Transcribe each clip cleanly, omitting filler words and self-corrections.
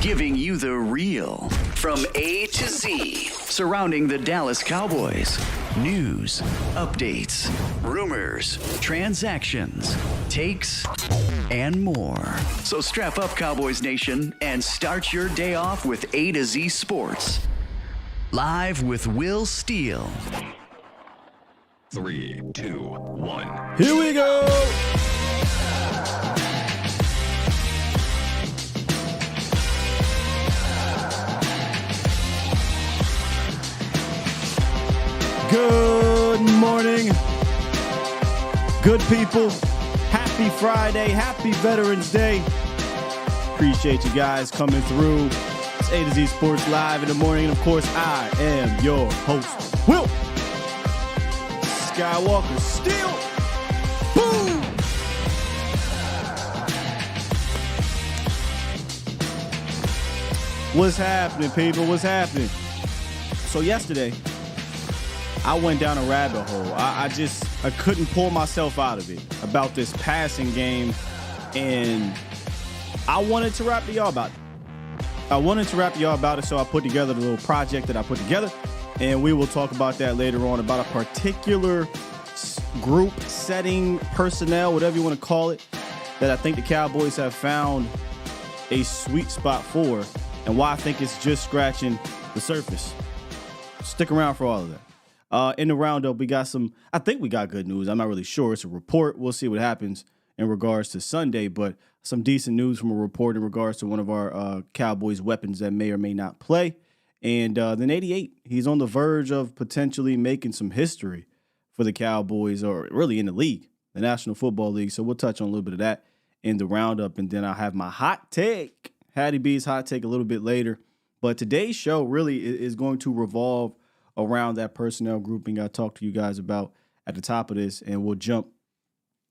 giving you the real from A to Z surrounding the Dallas Cowboys. News, updates, rumors, transactions, takes, and more. So strap up, Cowboys Nation, and start your day off with A to Z Sports. Live with Will Steele. 3, 2, 1. Here we go. Good morning, good people. Happy Friday, happy Veterans Day. Appreciate you guys coming through. It's A to Z Sports Live in the morning. And of course, I am your host, Will Skywalker Steele. Boom! What's happening, people? What's happening? So yesterday, I went down a rabbit hole. I couldn't pull myself out of it about this passing game, and I wanted to rap to y'all about it. So I put together the little project that I put together, and we will talk about that later on, about a particular group, setting, personnel, whatever you want to call it, that I think the Cowboys have found a sweet spot for, and why I think it's just scratching the surface. Stick around for all of that. In the roundup, I think we got good news. I'm not really sure. It's a report. We'll see what happens in regards to Sunday, but some decent news from a report in regards to one of our Cowboys weapons that may or may not play. And then 88, he's on the verge of potentially making some history for the Cowboys, or really in the league, the National Football League. So we'll touch on a little bit of that in the roundup. And then I'll have my hot take, Hattie B's hot take, a little bit later. But today's show really is going to revolve around that personnel grouping I talked to you guys about at the top of this, and we'll jump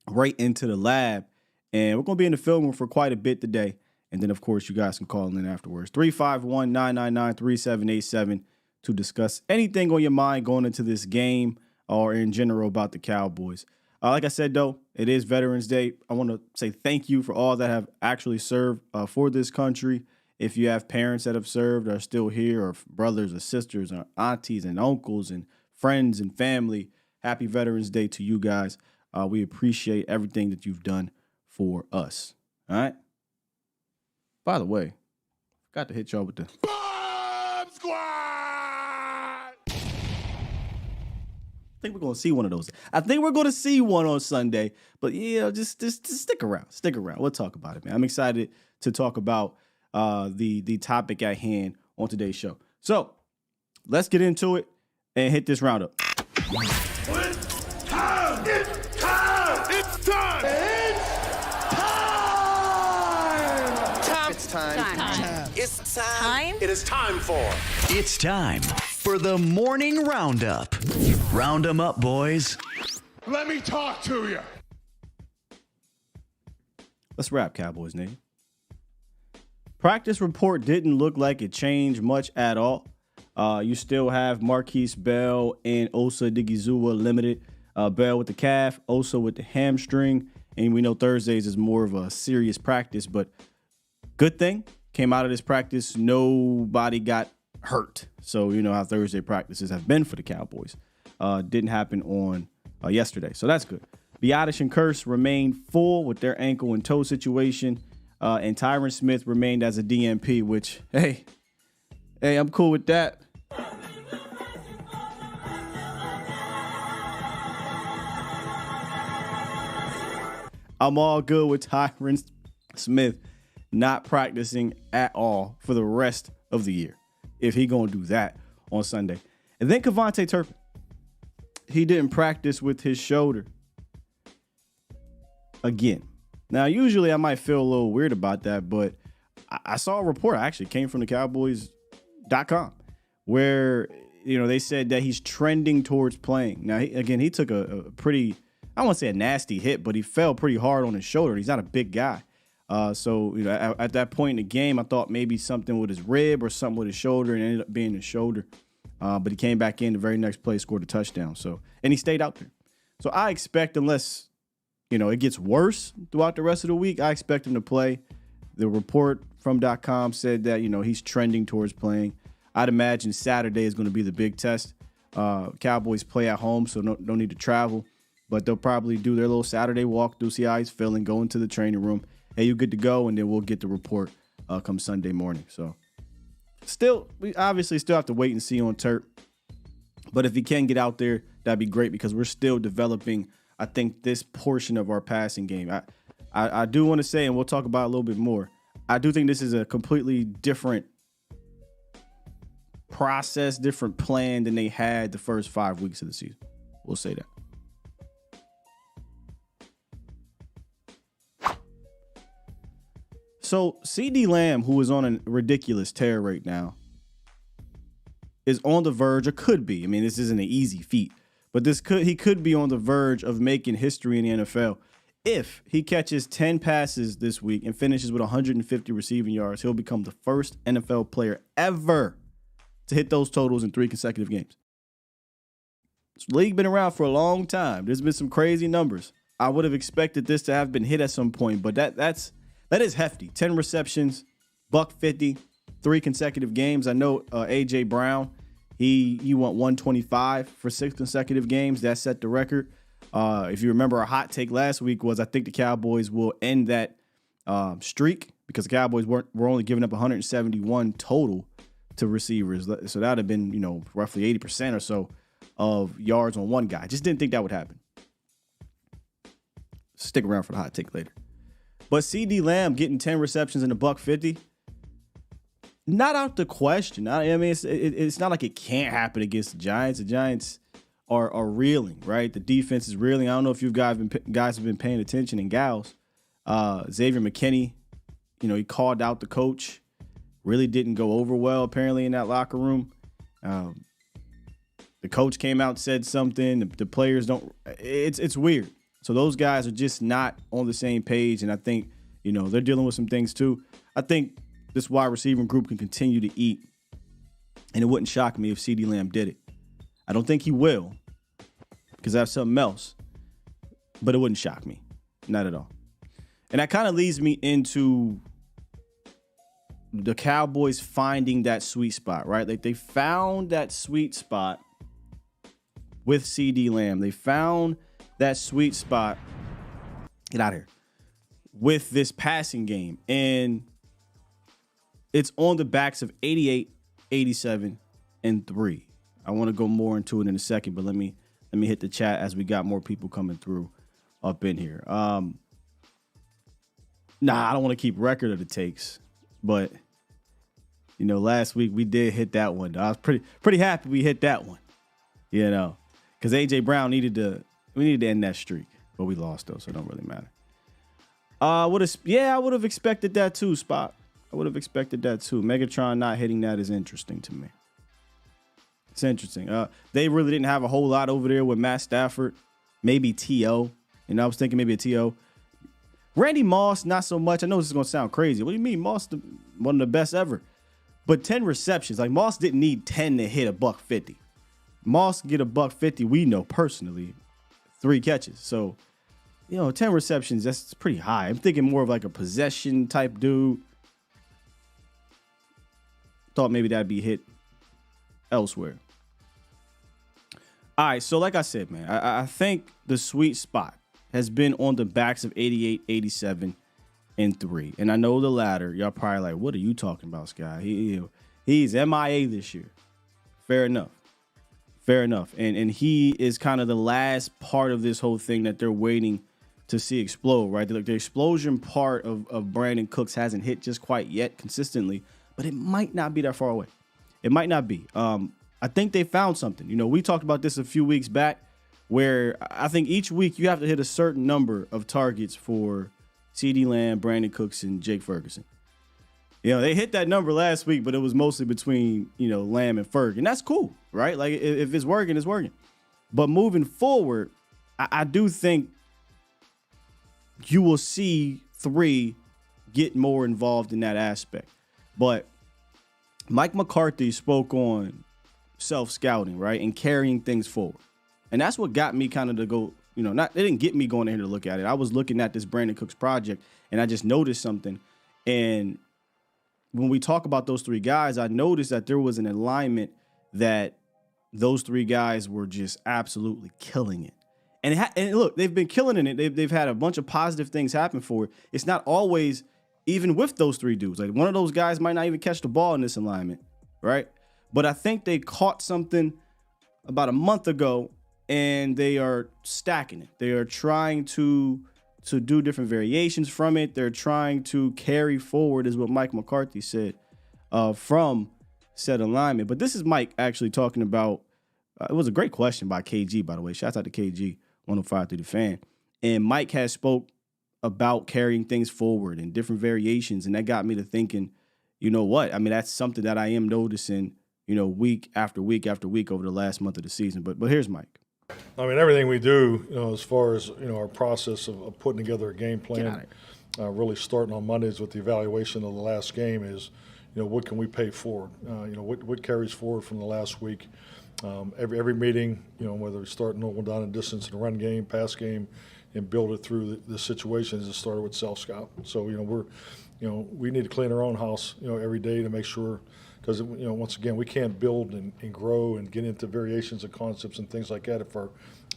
right into the lab. And we're going to be in the film room for quite a bit today. And then, of course, you guys can call in afterwards. 351-999-3787 to discuss anything on your mind going into this game or in general about the Cowboys. Like I said, though, it is Veterans Day. I want to say thank you for all that have actually served for this country. If you have parents that have served, are still here, or brothers or sisters or aunties and uncles and friends and family, happy Veterans Day to you guys. We appreciate everything that you've done for us. All right? By the way, forgot to hit y'all with the Bomb Squad! I think we're going to see one of those. I think we're going to see one on Sunday. But, yeah, just stick around. Stick around. We'll talk about it, man. I'm excited to talk about the topic at hand on today's show. So let's get into it and hit this roundup. It's time! It's time! It's time! It's time! It's time! It is time for. It's time for the morning roundup. Round 'em up, boys. Let me talk to you. Let's wrap, Cowboys name. Practice report didn't look like it changed much at all. You still have Marquise Bell and Osa Digizua limited. Bell with the calf, Osa with the hamstring. And we know Thursdays is more of a serious practice, but good thing came out of this practice. Nobody got hurt. So you know how Thursday practices have been for the Cowboys. Didn't happen on yesterday. So that's good. Biotish and Curse remained full with their ankle and toe situation. And Tyron Smith remained as a DNP, which, hey, I'm cool with that. I'm all good with Tyron Smith not practicing at all for the rest of the year, if he gonna do that on Sunday. And then Kevontae Turpin, he didn't practice with his shoulder again. Now, usually I might feel a little weird about that, but I saw a report, actually came from the Cowboys.com, where, you know, they said that he's trending towards playing. Now, he took a pretty, I won't say a nasty hit, but he fell pretty hard on his shoulder. He's not a big guy. So, you know, at that point in the game, I thought maybe something with his rib or something with his shoulder, and it ended up being his shoulder. But he came back in the very next play, scored a touchdown. So, and he stayed out there. So I expect, unless, you know, it gets worse throughout the rest of the week, I expect him to play. The report from.com said that, he's trending towards playing. I'd imagine Saturday is going to be the big test. Cowboys play at home, so no need to travel. But they'll probably do their little Saturday walkthrough, see how he's feeling, go into the training room. Hey, you good to go? And then we'll get the report come Sunday morning. So we obviously still have to wait and see on Turk. But if he can get out there, that'd be great because we're still developing, I think, this portion of our passing game. I do want to say, and we'll talk about it a little bit more, I do think this is a completely different process, different plan than they had the first 5 weeks of the season. We'll say that. So CeeDee Lamb, who is on a ridiculous tear right now, is on the verge, or could be. I mean, this isn't an easy feat, but he could be on the verge of making history in the NFL. If he catches 10 passes this week and finishes with 150 receiving yards, he'll become the first NFL player ever to hit those totals in 3 consecutive games. This league been around for a long time. There's been some crazy numbers. I would have expected this to have been hit at some point, but that is hefty. 10 receptions, $150, 3 consecutive games. I know A.J. Brown, he went 125 for 6 consecutive games. That set the record. If you remember, our hot take last week was I think the Cowboys will end that streak because the Cowboys were only giving up 171 total to receivers. So that would have been, roughly 80% or so of yards on one guy. Just didn't think that would happen. Stick around for the hot take later. But CeeDee Lamb getting 10 receptions and $150, not out the question. I mean, it's not like it can't happen against the Giants. The Giants are reeling, right? The defense is reeling. I don't know if you guys have been paying attention, and gals. Xavier McKinney, he called out the coach. Really didn't go over well, apparently, in that locker room. The coach came out and said something. The players don't. It's weird. So those guys are just not on the same page, and I think, they're dealing with some things too. I think this wide receiving group can continue to eat, and it wouldn't shock me if CeeDee Lamb did it. I don't think he will because I have something else, but it wouldn't shock me. Not at all. And that kind of leads me into the Cowboys finding that sweet spot, right? Like they found that sweet spot with CeeDee Lamb. They found that sweet spot, get out of here, with this passing game. And it's on the backs of 88, 87, and 3. I want to go more into it in a second, but let me hit the chat as we got more people coming through up in here. I don't want to keep record of the takes, but last week we did hit that one. I was pretty happy we hit that one, because A.J. Brown needed to end that streak, but we lost though, so it don't really matter. I would have expected that too, Spot. I would have expected that too. Megatron not hitting that is interesting to me. It's interesting. They really didn't have a whole lot over there with Matt Stafford, maybe T.O. And I was thinking maybe a T.O. Randy Moss, not so much. I know this is going to sound crazy. What do you mean? Moss, one of the best ever. But 10 receptions. Like, Moss didn't need 10 to hit $150. Moss get $150, we know personally, 3 catches. So, 10 receptions, that's pretty high. I'm thinking more of like a possession type dude. Thought maybe that'd be hit elsewhere. All right, so like I said, man, I think the sweet spot has been on the backs of 88, 87, and 3. And I know the latter. Y'all probably like, what are you talking about, Sky? He's MIA this year. Fair enough. And he is kind of the last part of this whole thing that they're waiting to see explode, right? The explosion part of Brandon Cooks hasn't hit just quite yet consistently, but it might not be that far away. It might not be. I think they found something. We talked about this a few weeks back where I think each week you have to hit a certain number of targets for CeeDee Lamb, Brandon Cooks, and Jake Ferguson. They hit that number last week, but it was mostly between, Lamb and Ferg. And that's cool, right? Like, if it's working, it's working. But moving forward, I do think you will see 3 get more involved in that aspect. But Mike McCarthy spoke on self-scouting, right, and carrying things forward. And that's what got me kind of to go, it didn't get me going in here to look at it. I was looking at this Brandon Cooks project, and I just noticed something. And when we talk about those three guys, I noticed that there was an alignment that those three guys were just absolutely killing it. And look, they've been killing it. They've had a bunch of positive things happen for it. It's not always even with those three dudes. Like, one of those guys might not even catch the ball in this alignment, right? But I think they caught something about a month ago, and they are stacking it. They are trying to do different variations from it. They're trying to carry forward, is what Mike McCarthy said, from said alignment. But this is Mike actually talking about, it was a great question by KG, by the way. Shouts out to KG, 105 through the fan. And Mike has spoke about carrying things forward and different variations. And that got me to thinking, you know what? I mean, that's something that I am noticing, week after week after week over the last month of the season. But here's Mike. I mean, everything we do, as far as, our process of putting together a game plan, really starting on Mondays with the evaluation of the last game is, what can we pay forward? What carries forward from the last week? Every meeting, whether we start normal down and distance in the run game, pass game, and build it through the situations that started with self-scout. So, we need to clean our own house, every day to make sure, because, once again, we can't build and grow and get into variations of concepts and things like that if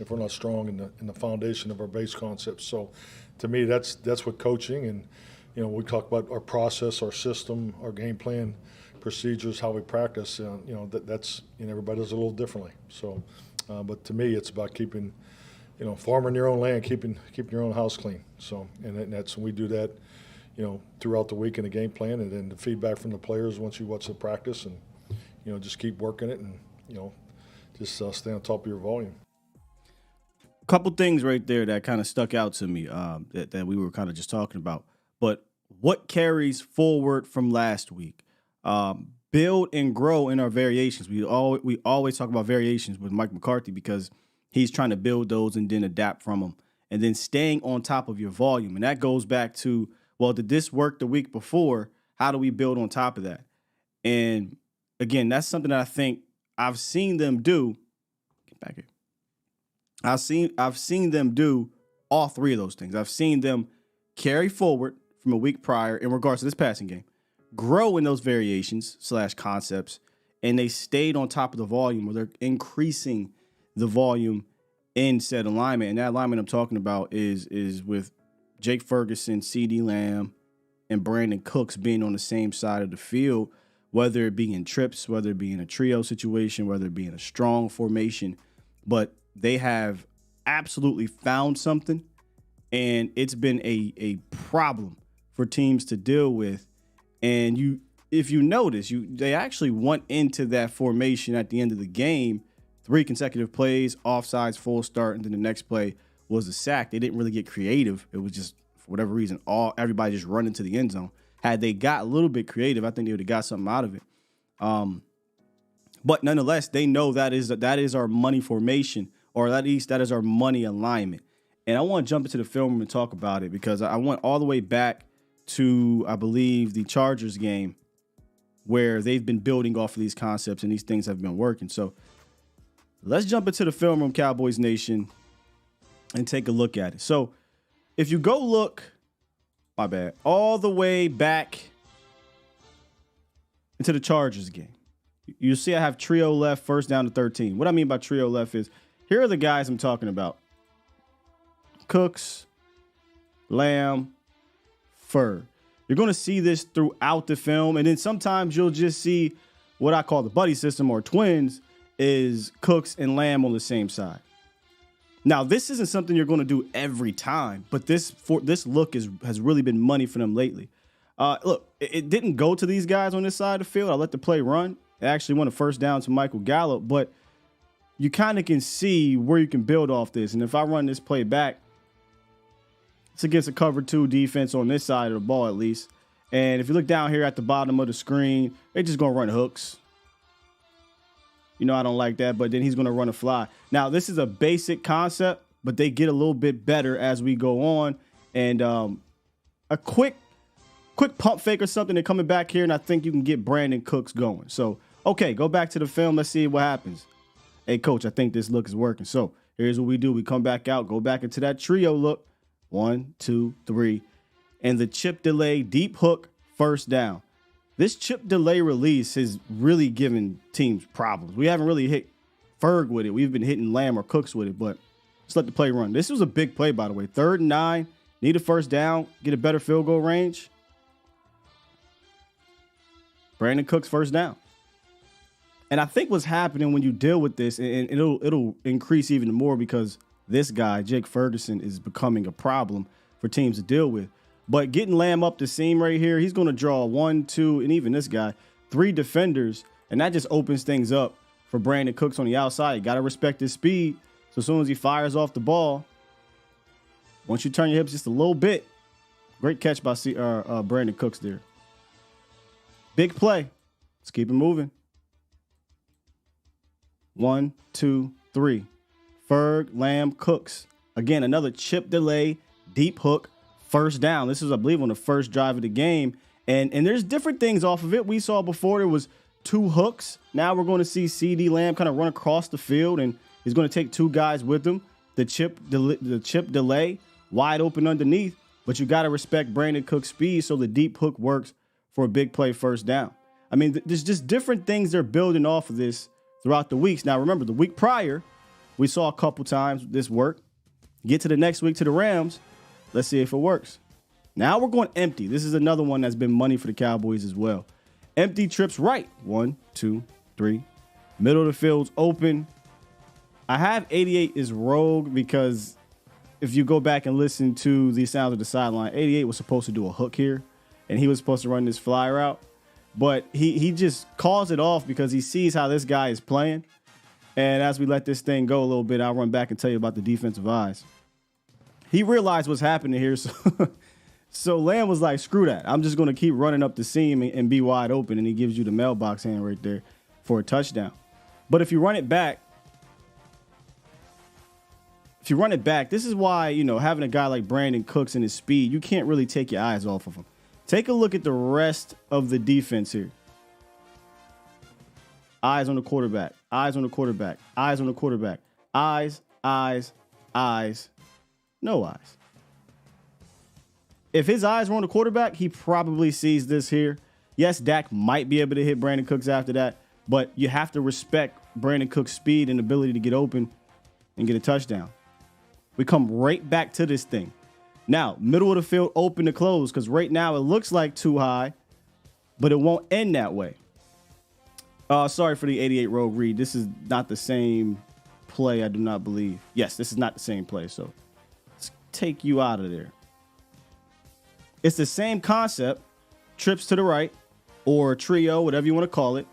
we're not strong in the foundation of our base concepts. So, to me, that's what coaching and, we talk about our process, our system, our game plan, procedures, how we practice. That's everybody does it a little differently. So, but to me, it's about keeping, farming your own land, keeping your own house clean. So, and that's when we do that, throughout the week in the game plan, and then the feedback from the players once you watch the practice, and just keep working it, and just stay on top of your volume. A couple things right there that kind of stuck out to me that we were kind of just talking about. But what carries forward from last week? Build and grow in our variations. We always talk about variations with Mike McCarthy because he's trying to build those and then adapt from them, and then staying on top of your volume. And that goes back to, well, did this work the week before? How do we build on top of that? And again, that's something that I think I've seen them do. Get back here. I've seen them do all three of those things. I've seen them carry forward from a week prior in regards to this passing game, grow in those variations / concepts, and they stayed on top of the volume, or they're increasing the volume in said alignment. And that alignment I'm talking about is with Jake Ferguson, CeeDee Lamb, and Brandon Cooks being on the same side of the field, whether it be in trips, whether it be in a trio situation, whether it be in a strong formation. But they have absolutely found something, and it's been a problem for teams to deal with. And if you notice, they actually went into that formation at the end of the game, 3 consecutive plays, offsides, full start, and then the next play was a sack. They didn't really get creative. It was just, for whatever reason, everybody just run into the end zone. Had they got a little bit creative, I think they would have got something out of it. But nonetheless, they know that is our money formation, or at least that is our money alignment. And I want to jump into the film room and talk about it, because I went all the way back to, I believe, the Chargers game, where they've been building off of these concepts and these things have been working. So let's jump into the film room, Cowboys Nation, and take a look at it. So if you go look, all the way back into the Chargers game, you see I have trio left, first down to 13. What I mean by trio left is, here are the guys I'm talking about: Cooks, Lamb, Fur. You're going to see this throughout the film, and then sometimes you'll just see what I call the buddy system, or twins, is Cooks and Lamb on the same side. Now, this isn't something you're going to do every time, but this look has really been money for them lately. Look, it didn't go to these guys on this side of the field. I let the play run. It actually won a first down to Michael Gallup, but you kind of can see where you can build off this. And if I run this play back, it's against a cover 2 defense on this side of the ball, at least. And if you look down here at the bottom of the screen, they're just going to run hooks. I don't like that, but then he's going to run a fly. Now, this is a basic concept, but they get a little bit better as we go on. And a quick pump fake or something, they're coming back here, and I think you can get Brandon Cooks going. So, okay, go back to the film. Let's see what happens. Hey, coach, I think this look is working. So here's what we do. We come back out, go back into that trio look. 1, 2, 3. And the chip delay, deep hook, first down. This chip delay release has really given teams problems. We haven't really hit Ferg with it. We've been hitting Lamb or Cooks with it, but let's let the play run. This was a big play, by the way. 3rd and 9, need a first down, get a better field goal range. Brandon Cooks first down. And I think what's happening when you deal with this, and it'll increase even more because this guy, Jake Ferguson, is becoming a problem for teams to deal with. But getting Lamb up the seam right here, he's going to draw 1, 2, and even this guy, 3 defenders, and that just opens things up for Brandon Cooks on the outside. You got to respect his speed. So as soon as he fires off the ball, once you turn your hips just a little bit, great catch by Brandon Cooks there. Big play. Let's keep it moving. 1, 2, 3. Ferg, Lamb, Cooks. Again, another chip delay, deep hook, first down. This is, I believe, on the first drive of the game. And there's different things off of it. We saw before there was 2 hooks. Now we're going to see CeeDee Lamb kind of run across the field, and he's going to take 2 guys with him. The chip delay, wide open underneath. But you got to respect Brandon Cook's speed so the deep hook works for a big play first down. I mean, there's just different things they're building off of this throughout the weeks. Now, remember, the week prior, we saw a couple times this work. Get to the next week to the Rams. Let's see if it works. Now we're going empty. This is another one that's been money for the Cowboys as well. Empty trips right. 1, 2, 3. Middle of the field's open. I have 88 is rogue because if you go back and listen to the sounds of the sideline, 88 was supposed to do a hook here, and he was supposed to run this fly route. But he just calls it off because he sees how this guy is playing. And as we let this thing go a little bit, I'll run back and tell you about the defensive eyes. He realized what's happening here. So Lamb was like, screw that. I'm just going to keep running up the seam and be wide open. And he gives you the mailbox hand right there for a touchdown. But if you run it back, this is why, having a guy like Brandon Cooks and his speed, you can't really take your eyes off of him. Take a look at the rest of the defense here. Eyes on the quarterback. Eyes on the quarterback. Eyes on the quarterback. Eyes, eyes, eyes. No eyes. If his eyes were on the quarterback, he probably sees this here. Yes, Dak might be able to hit Brandon Cooks after that, but you have to respect Brandon Cooks' speed and ability to get open and get a touchdown. We come right back to this thing. Now, middle of the field, open to close, because right now it looks like too high, but it won't end that way. Sorry for the 88 rogue read. This is not the same play, I do not believe. Yes, this is not the same play, so let's take you out of there. It's the same concept, trips to the right, or trio, whatever you want to call it.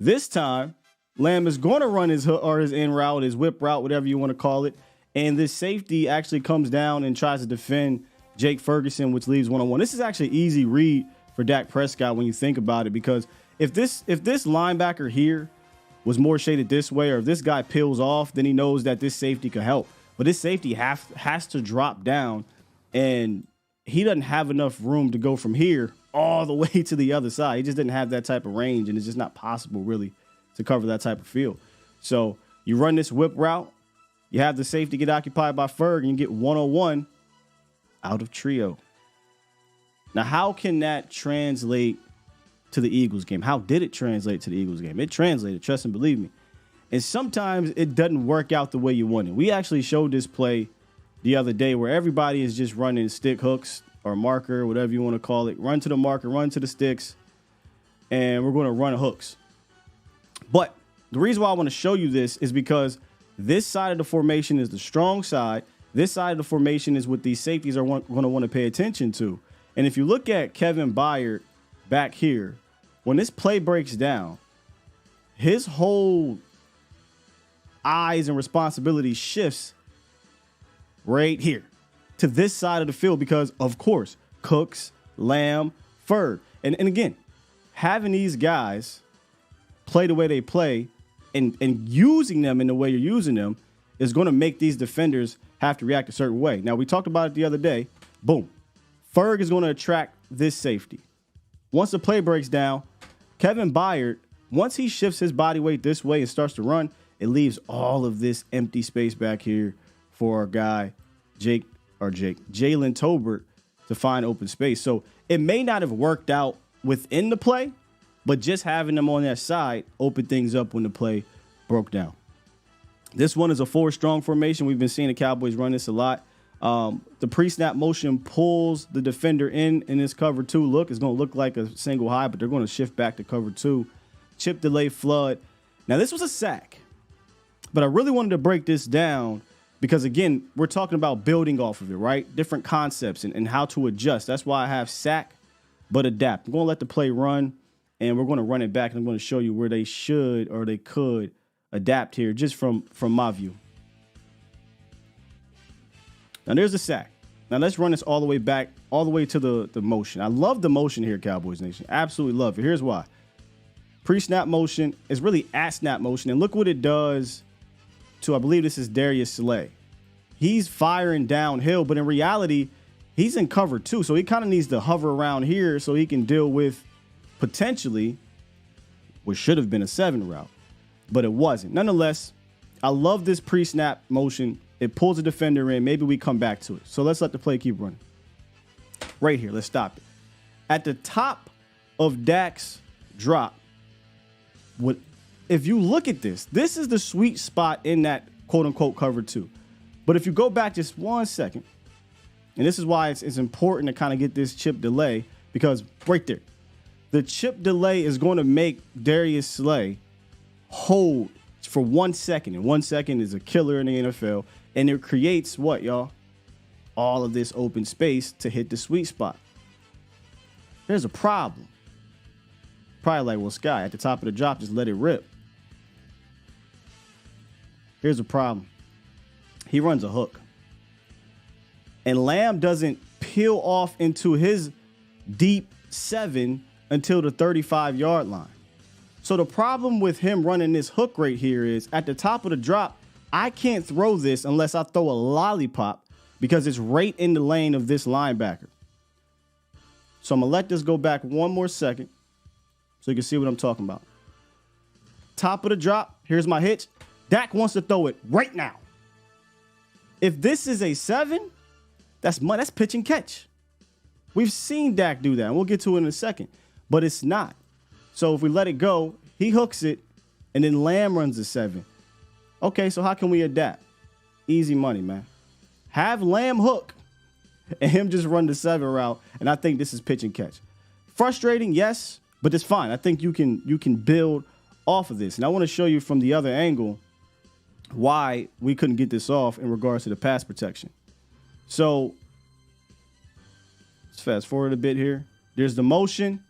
This time, Lamb is going to run his hook or his in route, his whip route, whatever you want to call it. And this safety actually comes down and tries to defend Jake Ferguson, which leaves one-on-one. This is actually an easy read for Dak Prescott when you think about it, because if this linebacker here was more shaded this way, or if this guy peels off, then he knows that this safety could help. But this safety has to drop down, and he doesn't have enough room to go from here all the way to the other side. He just didn't have that type of range, and it's just not possible really to cover that type of field. So you run this whip route, you have the safety get occupied by Ferg, and you get one-on-one out of trio. Now, how can that translate to the Eagles game? How did it translate to the Eagles game? It translated, trust and believe me. And sometimes it doesn't work out the way you want it. We actually showed this play the other day where everybody is just running stick hooks or marker, whatever you want to call it. Run to the marker, run to the sticks, and we're going to run hooks. But the reason why I want to show you this is because this side of the formation is the strong side. This side of the formation is what these safeties are going to want to pay attention to. And if you look at Kevin Byard back here, when this play breaks down, his whole eyes and responsibility shifts right here to this side of the field because, of course, Cooks, Lamb, Ferg. And again, having these guys play the way they play and using them in the way you're using them is going to make these defenders have to react a certain way. Now, we talked about it the other day. Boom. Ferg is going to attract this safety. Once the play breaks down, Kevin Byard, once he shifts his body weight this way and starts to run, it leaves all of this empty space back here for our guy, Jalen Tolbert, to find open space. So it may not have worked out within the play, but just having them on that side opened things up when the play broke down. This one is a 4-strong formation. We've been seeing the Cowboys run this a lot. The pre-snap motion pulls the defender in this cover 2 look. It's going to look like a single high, but they're going to shift back to cover 2. Chip, delay, flood. Now, this was a sack, but I really wanted to break this down because, again, we're talking about building off of it, right? Different concepts and how to adjust. That's why I have sack, but adapt. I'm going to let the play run, and we're going to run it back, and I'm going to show you where they should or they could adapt here just from my view. Now, there's the sack. Now, let's run this all the way back, all the way to the motion. I love the motion here, Cowboys Nation. Absolutely love it. Here's why. Pre-snap motion is really at snap motion. And look what it does to, I believe this is Darius Slay. He's firing downhill, but in reality, he's in cover 2. So he kind of needs to hover around here so he can deal with potentially what should have been a 7 route, but it wasn't. Nonetheless, I love this pre-snap motion. It pulls the defender in. Maybe we come back to it. So let's let the play keep running. Right here, let's stop it. At the top of Dak's drop, if you look at this is the sweet spot in that quote-unquote cover 2. But if you go back just 1 second, and this is why it's important to kind of get this chip delay, because right there, the chip delay is going to make Darius Slay hold for 1 second. And 1 second is a killer in the NFL. And it creates what, y'all? All of this open space to hit the sweet spot. There's a problem. Probably like, well, Sky, at the top of the drop, just let it rip. Here's a problem. He runs a hook. And Lamb doesn't peel off into his deep 7 until the 35-yard line. So the problem with him running this hook right here is at the top of the drop, I can't throw this unless I throw a lollipop because it's right in the lane of this linebacker. So I'm going to let this go back 1 more second so you can see what I'm talking about. Top of the drop, here's my hitch. Dak wants to throw it right now. If this is a 7, that's pitch and catch. We've seen Dak do that, and we'll get to it in a second. But it's not. So if we let it go, he hooks it, and then Lamb runs the 7. Okay, so how can we adapt? Easy money, man. Have Lamb hook and him just run the 7 route, and I think this is pitch and catch. Frustrating, yes, but it's fine. I think you can build off of this. And I want to show you from the other angle why we couldn't get this off in regards to the pass protection. So let's fast forward a bit here. There's the motion.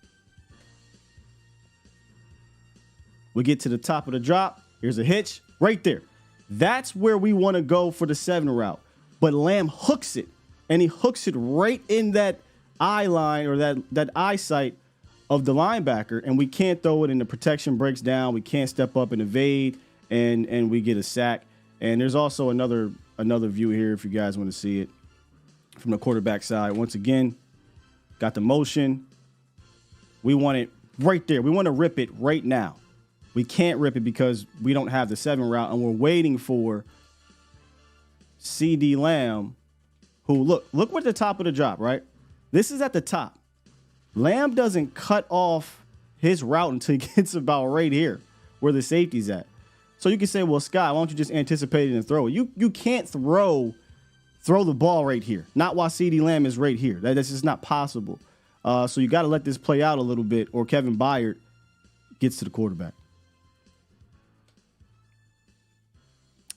We get to the top of the drop. Here's a hitch right there. That's where we want to go for the 7 route. But Lamb hooks it, and he hooks it right in that eye line or that eyesight of the linebacker, and we can't throw it, and the protection breaks down. We can't step up and evade, and we get a sack. And there's also another view here if you guys want to see it from the quarterback side. Once again, got the motion. We want it right there. We want to rip it right now. We can't rip it because we don't have the 7 route, and we're waiting for CeeDee Lamb, who, look at the top of the drop, right? This is at the top. Lamb doesn't cut off his route until he gets about right here where the safety's at. So you can say, well, Sky, why don't you just anticipate it and throw it? You can't throw the ball right here. Not while CeeDee Lamb is right here. That's just not possible. So you got to let this play out a little bit, or Kevin Byard gets to the quarterback.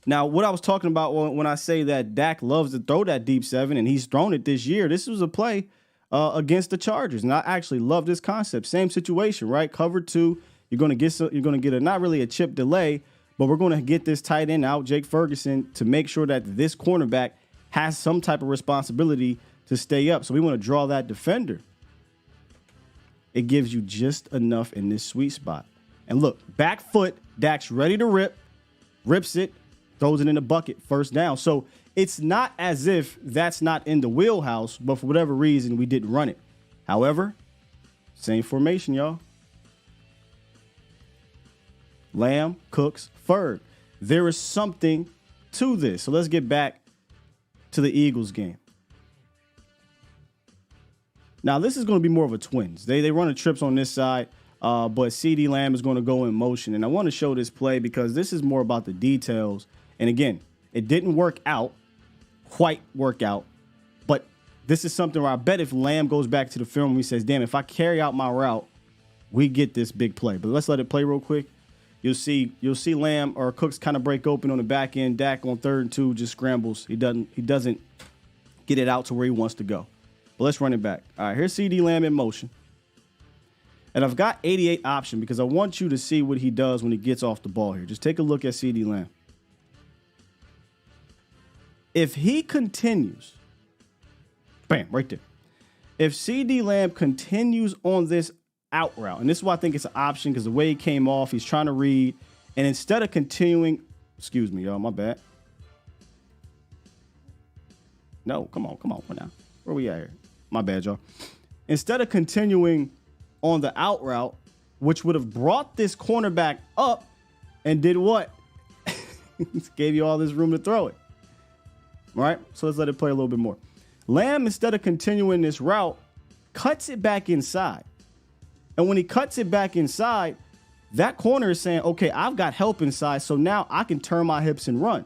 Now, what I was talking about when I say that Dak loves to throw that deep 7, and he's thrown it this year, this was a play against the Chargers, and I actually love this concept. Same situation, right? Cover 2, you're going to get a not really a chip delay, but we're going to get this tight end out, Jake Ferguson, to make sure that this cornerback has some type of responsibility to stay up. So we want to draw that defender. It gives you just enough in this sweet spot. And look, back foot, Dak's ready to rip, rips it, throws it in the bucket, first down. So it's not as if that's not in the wheelhouse, but for whatever reason, we didn't run it. However, same formation, y'all. Lamb, Cooks, Ferg. There is something to this. So let's get back to the Eagles game. Now, this is going to be more of a twins. They run the trips on this side, but CeeDee Lamb is going to go in motion. And I want to show this play because this is more about the details. And again, it didn't quite work out. But this is something where I bet if Lamb goes back to the film and he says, damn, if I carry out my route, we get this big play. But let's let it play real quick. You'll see Lamb or Cooks kind of break open on the back end. Dak on 3rd and 2 just scrambles. He doesn't get it out to where he wants to go. But let's run it back. All right, here's CeeDee Lamb in motion. And I've got 88 option because I want you to see what he does when he gets off the ball here. Just take a look at CeeDee Lamb. If he continues, bam, right there. If CeeDee Lamb continues on this out route, and this is why I think it's an option because the way he came off, he's trying to read. And instead of continuing, excuse me, y'all, my bad. No, come on now. Where we at here? My bad, y'all. Instead of continuing on the out route, which would have brought this cornerback up and did what? Gave you all this room to throw it. All right, so let's let it play a little bit more. Lamb, instead of continuing this route, cuts it back inside. And when he cuts it back inside, that corner is saying, okay, I've got help inside, so now I can turn my hips and run.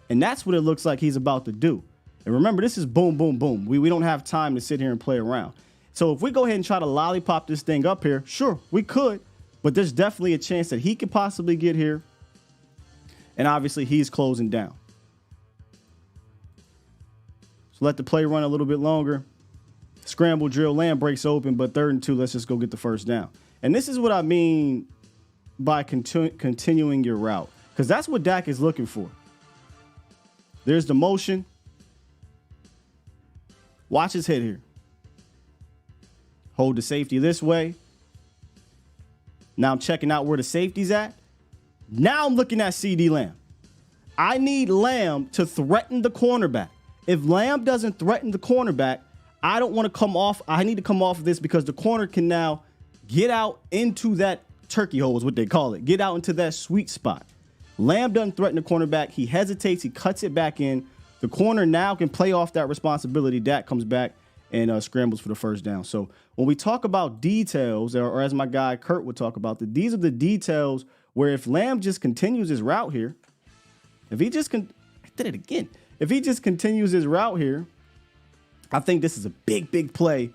And that's what it looks like he's about to do. And remember, this is boom, boom, boom. We don't have time to sit here and play around. So if we go ahead and try to lollipop this thing up here, sure, we could. But there's definitely a chance that he could possibly get here. And obviously, he's closing down. So let the play run a little bit longer. Scramble drill. Lamb breaks open, but 3rd and 2, let's just go get the first down. And this is what I mean by continuing your route. Because that's what Dak is looking for. There's the motion. Watch his hit here. Hold the safety this way. Now I'm checking out where the safety's at. Now I'm looking at CeeDee Lamb. I need Lamb to threaten the cornerback. If Lamb doesn't threaten the cornerback, I don't want to come off. I need to come off of this because the corner can now get out into that turkey hole is what they call it. Get out into that sweet spot. Lamb doesn't threaten the cornerback. He hesitates. He cuts it back in. The corner now can play off that responsibility. Dak comes back and scrambles for the first down. So when we talk about details, or as my guy Kurt would talk about, these are the details where if Lamb just continues his route here, if he just If he just continues his route here, I think this is a big, big play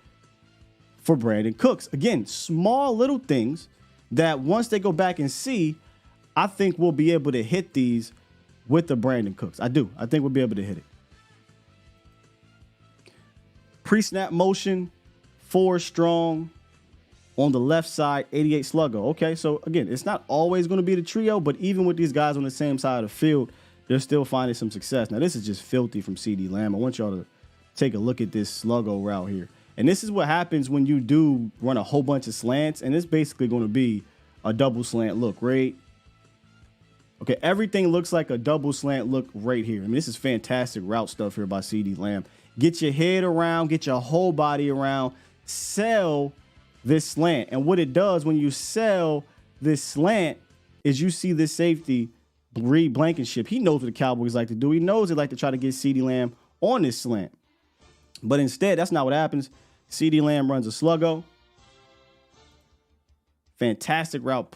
for Brandon Cooks. Again, small little things that once they go back and see, I think we'll be able to hit these with the Brandon Cooks. I do. I think we'll be able to hit it. Pre-snap motion, 4 strong on the left side, 88 sluggo. Okay, so again, it's not always going to be the trio, but even with these guys on the same side of the field, they're still finding some success. Now, this is just filthy from CeeDee Lamb. I want y'all to take a look at this sluggo route here. And this is what happens when you do run a whole bunch of slants, and it's basically going to be a double slant look, right? Okay, everything looks like a double slant look right here. I mean, this is fantastic route stuff here by CeeDee Lamb. Get your head around, get your whole body around, sell this slant. And what it does when you sell this slant is you see this safety, Reed Blankenship. He knows what the Cowboys like to do. He knows they like to try to get CeeDee Lamb on this slant. But instead, that's not what happens. CeeDee Lamb runs a sluggo. Fantastic route.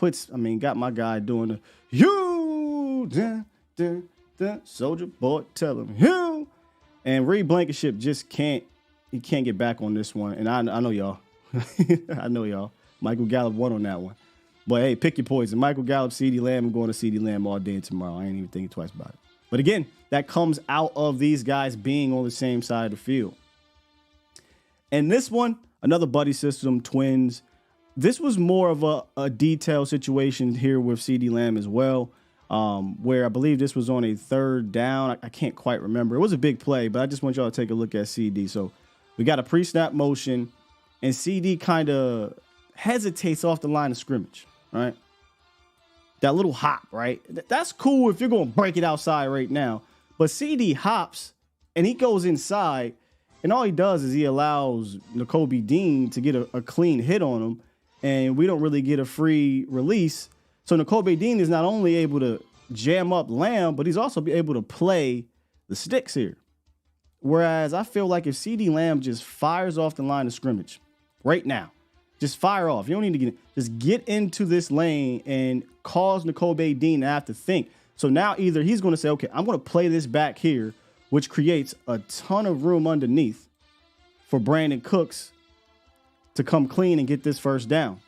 Got my guy doing the soldier boy, tell him you. And Reed Blankenship just can't get back on this one. And I know y'all. I know y'all. Michael Gallup won on that one. But hey, pick your poison. Michael Gallup, CeeDee Lamb. I'm going to CeeDee Lamb all day and tomorrow. I ain't even thinking twice about it. But again, that comes out of these guys being on the same side of the field. And this one, another buddy system, twins. This was more of a detailed situation here with CeeDee Lamb as well, where I believe this was on a 3rd down. I can't quite remember. It was a big play, but I just want y'all to take a look at CD. So we got a pre-snap motion, and CD kind of hesitates off the line of scrimmage, right? That little hop, right? That's cool if you're going to break it outside right now. But CD hops, and he goes inside, and all he does is he allows Nakobe Dean to get a clean hit on him, and we don't really get a free release. So Nakobe Dean is not only able to jam up Lamb, but he's also able to play the sticks here, Whereas I feel like if CeeDee Lamb just fires off the line of scrimmage right now, just fire off. You don't need to just get into this lane and cause N'Kobe Dean to have to think. So now either he's going to say, okay, I'm going to play this back here, which creates a ton of room underneath for Brandon Cooks to come clean and get this first down.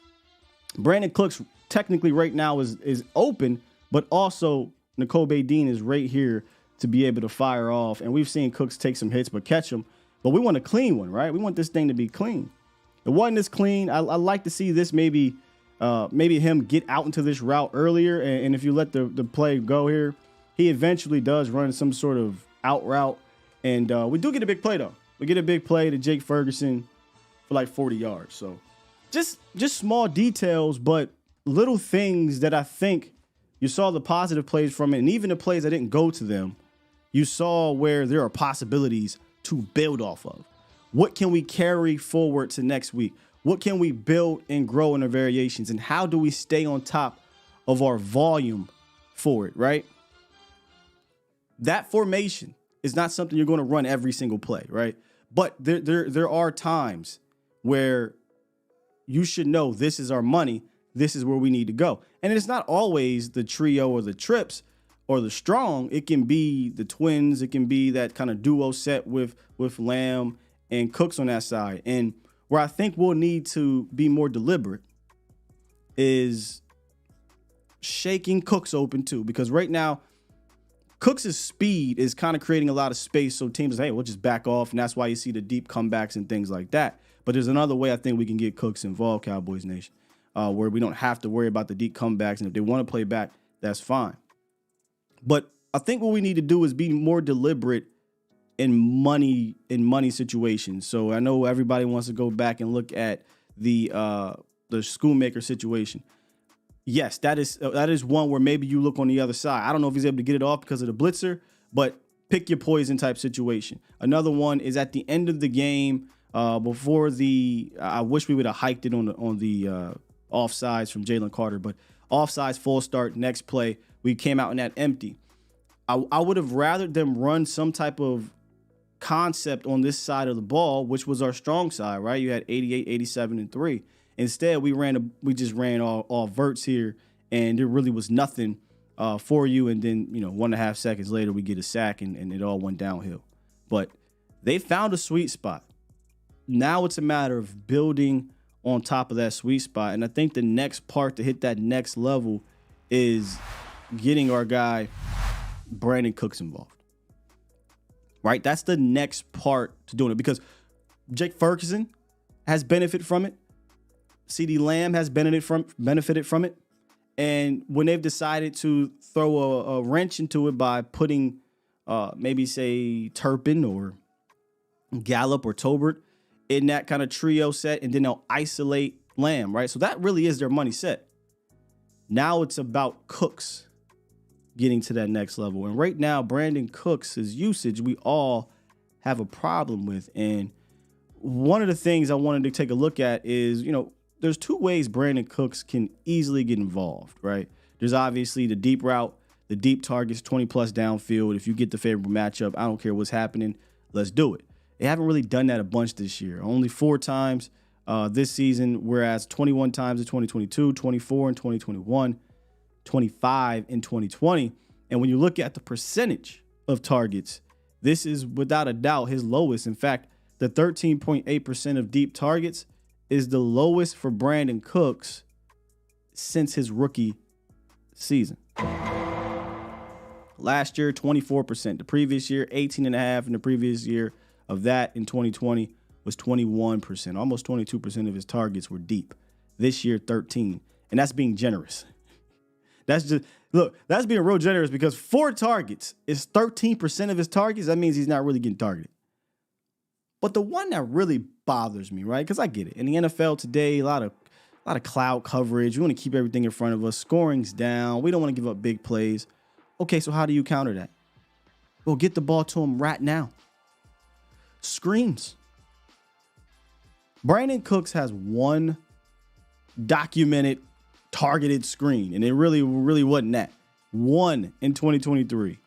Brandon Cooks technically right now is open, but also N'Kobe Dean is right here to be able to fire off. And we've seen Cooks take some hits but catch them. But we want a clean one, right? We want this thing to be clean. It wasn't as clean. I like to see this maybe him get out into this route earlier. And if you let the play go here, he eventually does run some sort of out route. And we do get a big play, though. We get a big play to Jake Ferguson for like 40 yards. So just small details, but little things that I think you saw the positive plays from it. And even the plays that didn't go to them, you saw where there are possibilities to build off of. What can we carry forward to next week? What can we build and grow in our variations? And how do we stay on top of our volume for it, right? That formation is not something you're going to run every single play, right? But there are times where you should know this is our money. This is where we need to go. And it's not always the trio or the trips or the strong. It can be the twins. It can be that kind of duo set with Lamb and Cooks on that side. And where I think we'll need to be more deliberate is shaking Cooks open too. Because right now, Cooks' speed is kind of creating a lot of space. So teams say, hey, we'll just back off. And that's why you see the deep comebacks and things like that. But there's another way I think we can get Cooks involved, Cowboys Nation, where we don't have to worry about the deep comebacks. And if they want to play back, that's fine. But I think what we need to do is be more deliberate in money situations. So I know everybody wants to go back and look at the Schoonmaker situation. Yes, that is one where maybe you look on the other side. I don't know if he's able to get it off because of the blitzer, but pick your poison type situation. Another one is at the end of the game before I wish we would have hiked it on the offsides from Jalen Carter, but offsides, full start, next play, we came out in that empty. I would have rather them run some type of concept on this side of the ball, which was our strong side, right? You had 88, 87, and 3. Instead, we just ran all verts here, and there really was nothing for you. And then, 1.5 seconds later, we get a sack, and it all went downhill. But they found a sweet spot. Now it's a matter of building on top of that sweet spot. And I think the next part to hit that next level is getting our guy Brandon Cooks involved. Right? That's the next part to doing it, because Jake Ferguson has benefited from it. CeeDee Lamb has benefited from it. And when they've decided to throw a wrench into it by putting maybe, say, Turpin or Gallup or Tolbert in that kind of trio set, and then they'll isolate Lamb, right? So that really is their money set. Now it's about Cooks getting to that next level. And right now, Brandon Cooks' usage, we all have a problem with. And one of the things I wanted to take a look at is, there's two ways Brandon Cooks can easily get involved, right? There's obviously the deep route, the deep targets, 20-plus downfield. If you get the favorable matchup, I don't care what's happening, let's do it. They haven't really done that a bunch this year. Only 4 times this season, whereas 21 times in 2022, 24 in 2021, 25 in 2020. And when you look at the percentage of targets, this is without a doubt his lowest. In fact, the 13.8% of deep targets is the lowest for Brandon Cooks since his rookie season. Last year, 24%. The previous year, 18.5%. And the previous year of that in 2020 was 21%. Almost 22% of his targets were deep. This year, 13%. And that's being generous. That's being real generous, because 4 targets is 13% of his targets. That means he's not really getting targeted. But the one that really bothers me, right? Because I get it. In the NFL today, a lot of cloud coverage. We want to keep everything in front of us. Scoring's down. We don't want to give up big plays. Okay, so how do you counter that? Well, get the ball to him right now. Screens. Brandon Cooks has one documented targeted screen, and it really wasn't that. One in 2023.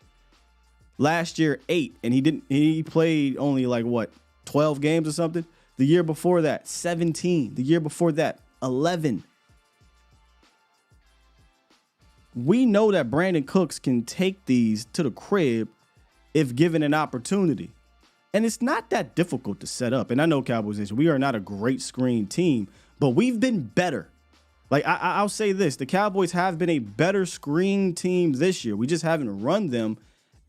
Last year, 8, and he played only 12 games or something. The year before that, 17. The year before that, 11. We know that Brandon Cooks can take these to the crib if given an opportunity. And it's not that difficult to set up. And I know Cowboys Nation, we are not a great screen team, but we've been better. I'll say this. The Cowboys have been a better screen team this year. We just haven't run them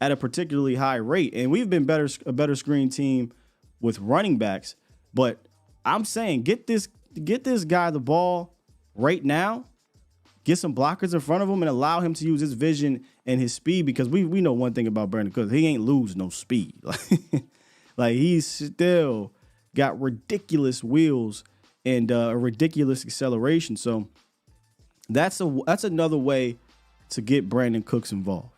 at a particularly high rate. And we've been a better screen team with running backs. But I'm saying get this guy the ball right now. Get some blockers in front of him and allow him to use his vision and his speed, because we know one thing about Brandon Cooks. He ain't lose no speed. He's still got ridiculous wheels and a ridiculous acceleration. So that's another way to get Brandon Cooks involved.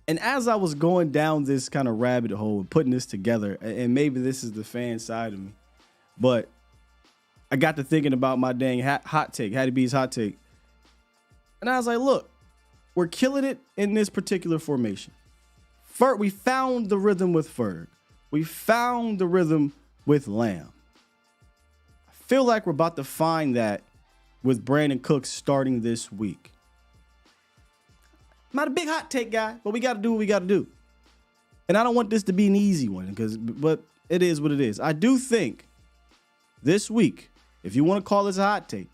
And as I was going down this kind of rabbit hole and putting this together, and maybe this is the fan side of me, but I got to thinking about my dang hot take, Hattie B's hot take. And I was like, look, we're killing it in this particular formation. We found the rhythm with Ferg. We found the rhythm with Lamb. I feel like we're about to find that with Brandon Cooks starting this week. I'm not a big hot take guy, but we got to do what we got to do. And I don't want this to be an easy one, but it is what it is. I do think this week, if you want to call this a hot take,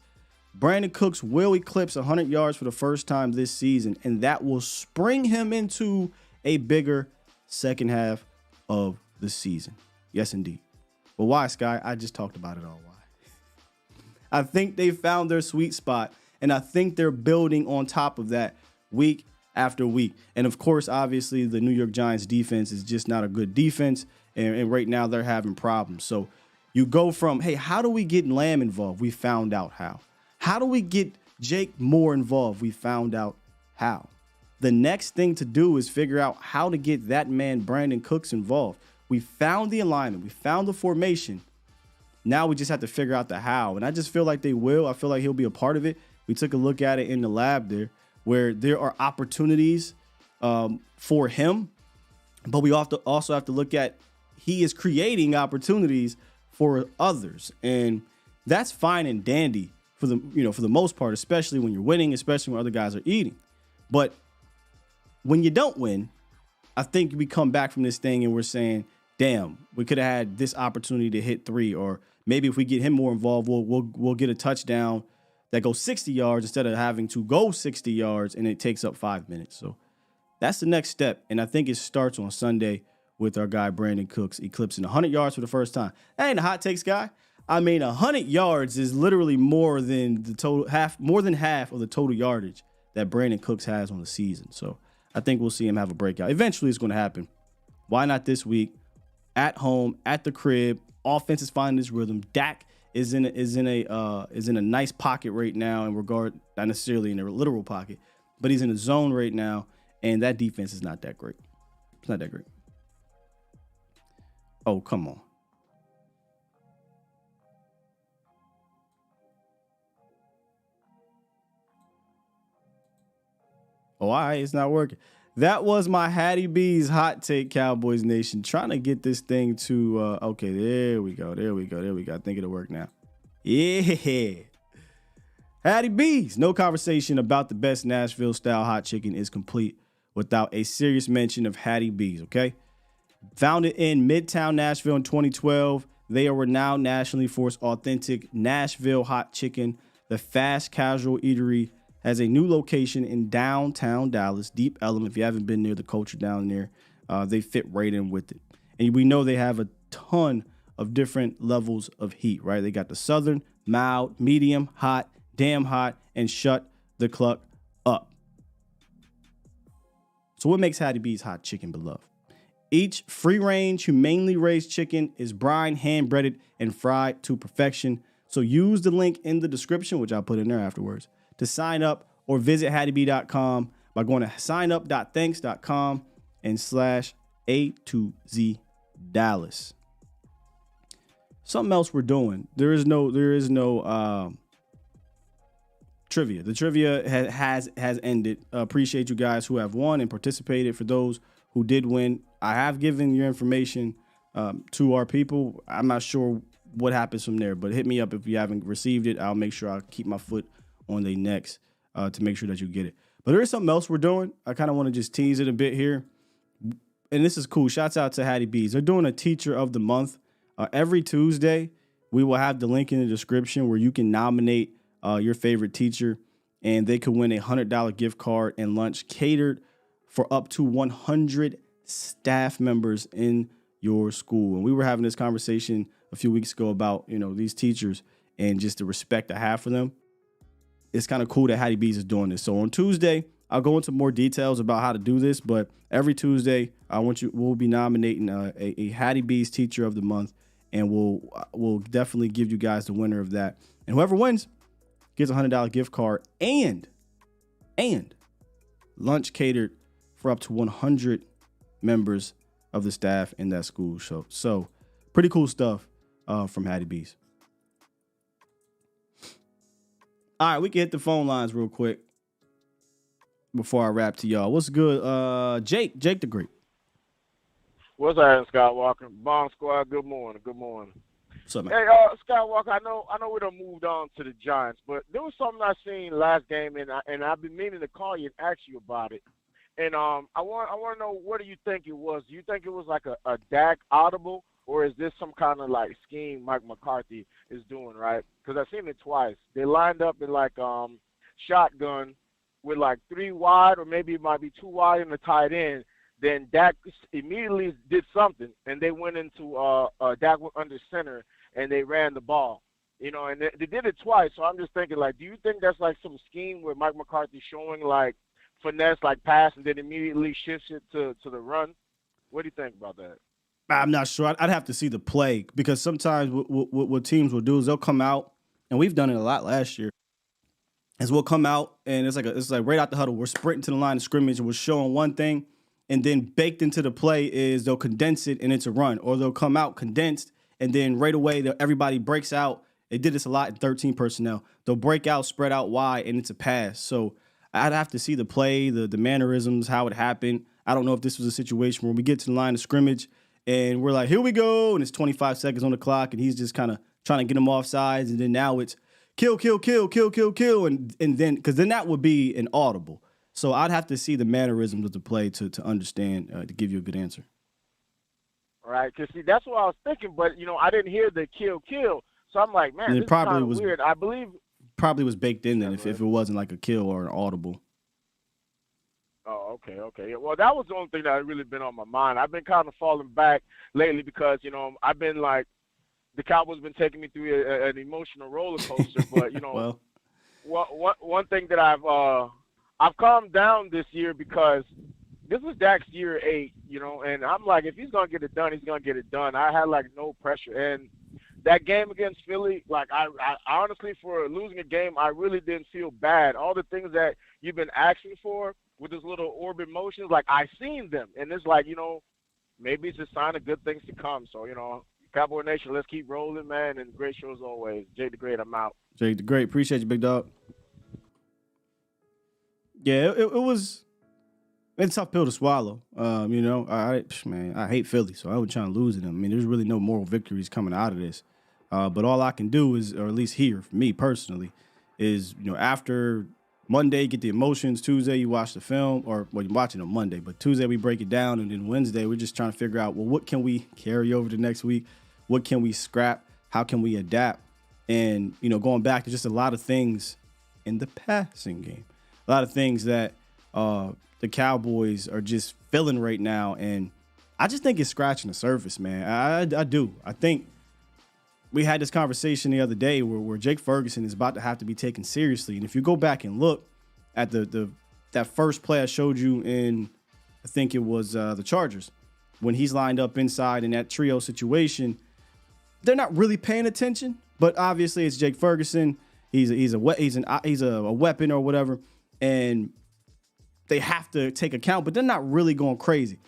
Brandon Cooks will eclipse 100 yards for the first time this season, and that will spring him into a bigger second half of the season. Yes, indeed. But why, Sky? I just talked about it all. Why? I think they found their sweet spot, and I think they're building on top of that week after week. And, of course, obviously, the New York Giants defense is just not a good defense, and right now they're having problems. So you go from, hey, how do we get Lamb involved? We found out how. How do we get Jake Moore involved? We found out how. The next thing to do is figure out how to get that man Brandon Cooks involved. We found the alignment. We found the formation. Now we just have to figure out the how. And I just feel like they will. I feel like he'll be a part of it. We took a look at it in the lab there, where there are opportunities for him. But we also have to look at he is creating opportunities for others. And that's fine and dandy for the most part, especially when you're winning, especially when other guys are eating. But when you don't win, I think we come back from this thing and we're saying, damn, we could have had this opportunity to hit 3, or maybe if we get him more involved, we'll get a touchdown that goes 60 yards instead of having to go 60 yards and it takes up 5 minutes. So that's the next step. And I think it starts on Sunday with our guy Brandon Cooks eclipsing 100 yards for the first time. That ain't a hot takes guy. I mean, 100 yards is literally more than half of the total yardage that Brandon Cooks has on the season. So I think we'll see him have a breakout. Eventually it's going to happen. Why not this week? At home, at the crib, offense is finding this rhythm. Dak is in a nice pocket right now in regard, not necessarily in a literal pocket, but he's in a zone right now, and that defense is not that great. It's not that great. Oh, come on. Oh, all right, it's not working. That was my Hattie B's hot take, Cowboys Nation. Trying to get this thing to, okay, there we go. I think it'll work now. Yeah. Hattie B's. No conversation about the best Nashville-style hot chicken is complete without a serious mention of Hattie B's, okay? Founded in Midtown Nashville in 2012, they are renowned nationally for its authentic Nashville hot chicken. The fast casual eatery has a new location in downtown Dallas, Deep Ellum. If you haven't been near the culture down there, they fit right in with it. And we know they have a ton of different levels of heat, right? They got the southern, mild, medium, hot, damn hot, and shut the cluck up. So what makes Hattie B's hot chicken beloved? Each free-range, humanely raised chicken is brined, hand-breaded, and fried to perfection. So use the link in the description, which I'll put in there afterwards, to sign up, or visit HattieB.com by going to signup.thanks.com and /A2Z Dallas. Something else we're doing. There is no trivia. The trivia has ended. Appreciate you guys who have won and participated. For those who did win, I have given your information to our people. I'm not sure what happens from there, but hit me up if you haven't received it. I'll make sure I keep my foot on their necks to make sure that you get it. But there is something else we're doing. I kind of want to just tease it a bit here. And this is cool. Shouts out to Hattie B. They're doing a Teacher of the Month. Every Tuesday, we will have the link in the description where you can nominate your favorite teacher, and they could win a $100 gift card and lunch catered for up to 100 staff members in your school. And we were having this conversation a few weeks ago about, these teachers and just the respect I have for them. It's kind of cool that Hattie B's is doing this. So on Tuesday, I'll go into more details about how to do this, but every Tuesday, we'll be nominating a Hattie B's Teacher of the Month, and we'll definitely give you guys the winner of that. And whoever wins gets a $100 gift card and lunch catered for up to 100 members of the staff in that school. So pretty cool stuff from Hattie B's. All right, we can hit the phone lines real quick before I wrap to y'all. What's good? Jake the Great. What's happening, Scott Walker? Bomb Squad, good morning. Good morning. What's up, man? Hey, Scott Walker, I know we done moved on to the Giants, but there was something I seen last game, and I've been meaning to call you and ask you about it. And I want to know, what do you think it was? Do you think it was like a Dak audible, or is this some kind of like scheme Mike McCarthy is doing, right? Because I've seen it twice. They lined up in like shotgun with like 3 wide, or maybe it might be 2 wide and a tight end. Then Dak immediately did something, and they went into Dak under center, and they ran the ball. And they did it twice. So I'm just thinking, like, do you think that's like some scheme where Mike McCarthy showing like finesse, like pass, and then immediately shifts it to the run? What do you think about that? I'm not sure. I'd have to see the play, because sometimes what teams will do is they'll come out, and we've done it a lot last year, is we'll come out and it's like right out the huddle, we're sprinting to the line of scrimmage and we're showing one thing, and then baked into the play is they'll condense it and it's a run, or they'll come out condensed and then right away everybody breaks out. They did this a lot in 13 personnel. They'll break out, spread out wide, and it's a pass. So I'd have to see the play, the mannerisms, how it happened. I don't know if this was a situation where we get to the line of scrimmage and we're like, here we go, and it's 25 seconds on the clock, and he's just kind of trying to get him off sides, and then now it's kill, and then, because then that would be an audible. So I'd have to see the mannerisms of the play to understand, to give you a good answer. All right, because see, that's what I was thinking, but I didn't hear the kill. So I'm like, man, this is kind of weird. I believe probably was baked in then if it wasn't like a kill or an audible. Oh, okay. Well, that was the only thing that had really been on my mind. I've been kind of falling back lately because, I've been like, the Cowboys been taking me through an emotional roller coaster. But, well, one thing that I've calmed down this year, because this is Dak's year 8, and I'm like, if he's going to get it done, he's going to get it done. I had like no pressure. And that game against Philly, like I honestly, for losing a game, I really didn't feel bad. All the things that you've been asking for with this little orbit motions, like I seen them, and it's like, maybe it's a sign of good things to come. So, Cowboy Nation, let's keep rolling, man, and great show as always. Jake the Great, I'm out. Jake the Great, appreciate you, big dog. Yeah, it's a tough pill to swallow. I hate Philly, so I wasn't trying to lose to them. I mean, there's really no moral victories coming out of this. But all I can do is, or at least here, for me personally, is, after Monday, get the emotions. Tuesday, you watch the film, or you're watching on Monday, but Tuesday we break it down, and then Wednesday we're just trying to figure out, well, what can we carry over to next week? What can we scrap? How can we adapt? And, going back to just a lot of things in the passing game, a lot of things that the Cowboys are just feeling right now, and I just think it's scratching the surface, man. I do. I think we had this conversation the other day where Jake Ferguson is about to have to be taken seriously. And if you go back and look at that first play I showed you in, I think it was the Chargers, when he's lined up inside in that trio situation, they're not really paying attention. But obviously, it's Jake Ferguson. He's a weapon or whatever, and they have to take account. But they're not really going crazy.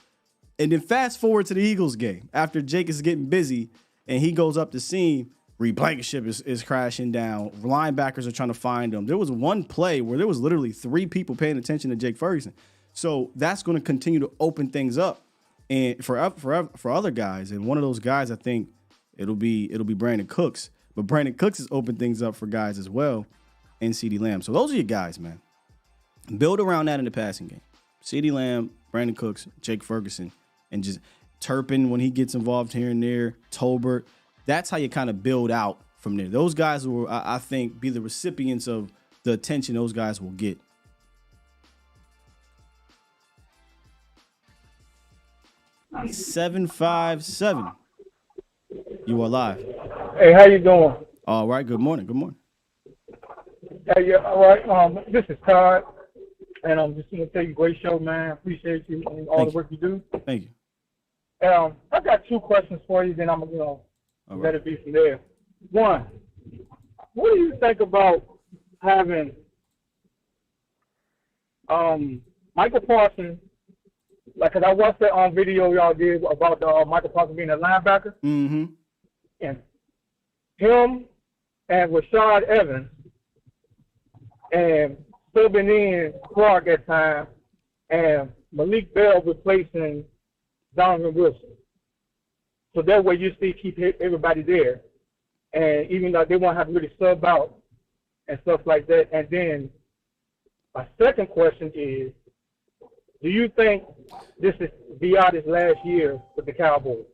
And then fast forward to the Eagles game after Jake is getting busy. And he goes up the seam, Reed Blankenship is crashing down. Linebackers are trying to find him. There was one play where there was literally 3 people paying attention to Jake Ferguson. So that's going to continue to open things up and for other guys. And one of those guys, I think it'll be Brandon Cooks. But Brandon Cooks has opened things up for guys as well, and CeeDee Lamb. So those are your guys, man. Build around that in the passing game. CeeDee Lamb, Brandon Cooks, Jake Ferguson, and just Turpin when he gets involved here and there, Tolbert. That's how you kind of build out from there. Those guys will, I think, be the recipients of the attention those guys will get. Seven 757. You are live. Hey, how you doing? All right. Good morning. Good morning. Hey, yeah, all right. This is Todd, and I'm just going to tell you, great show, man. Appreciate you and all the work you do. Thank you. I got 2 questions for you, then I'm going to let it be from there. One, what do you think about having Michael Parsons? Like, cause I watched that video y'all did about Michael Parsons being a linebacker, Mm-hmm. and him and Rashad Evans and subbing in Clark at time, and Malik Bell replacing Donovan Wilson. So that way you still keep everybody there, and even though they won't have to really sub out and stuff like that. And then my second question is, do you think this is Biada's last year with the Cowboys?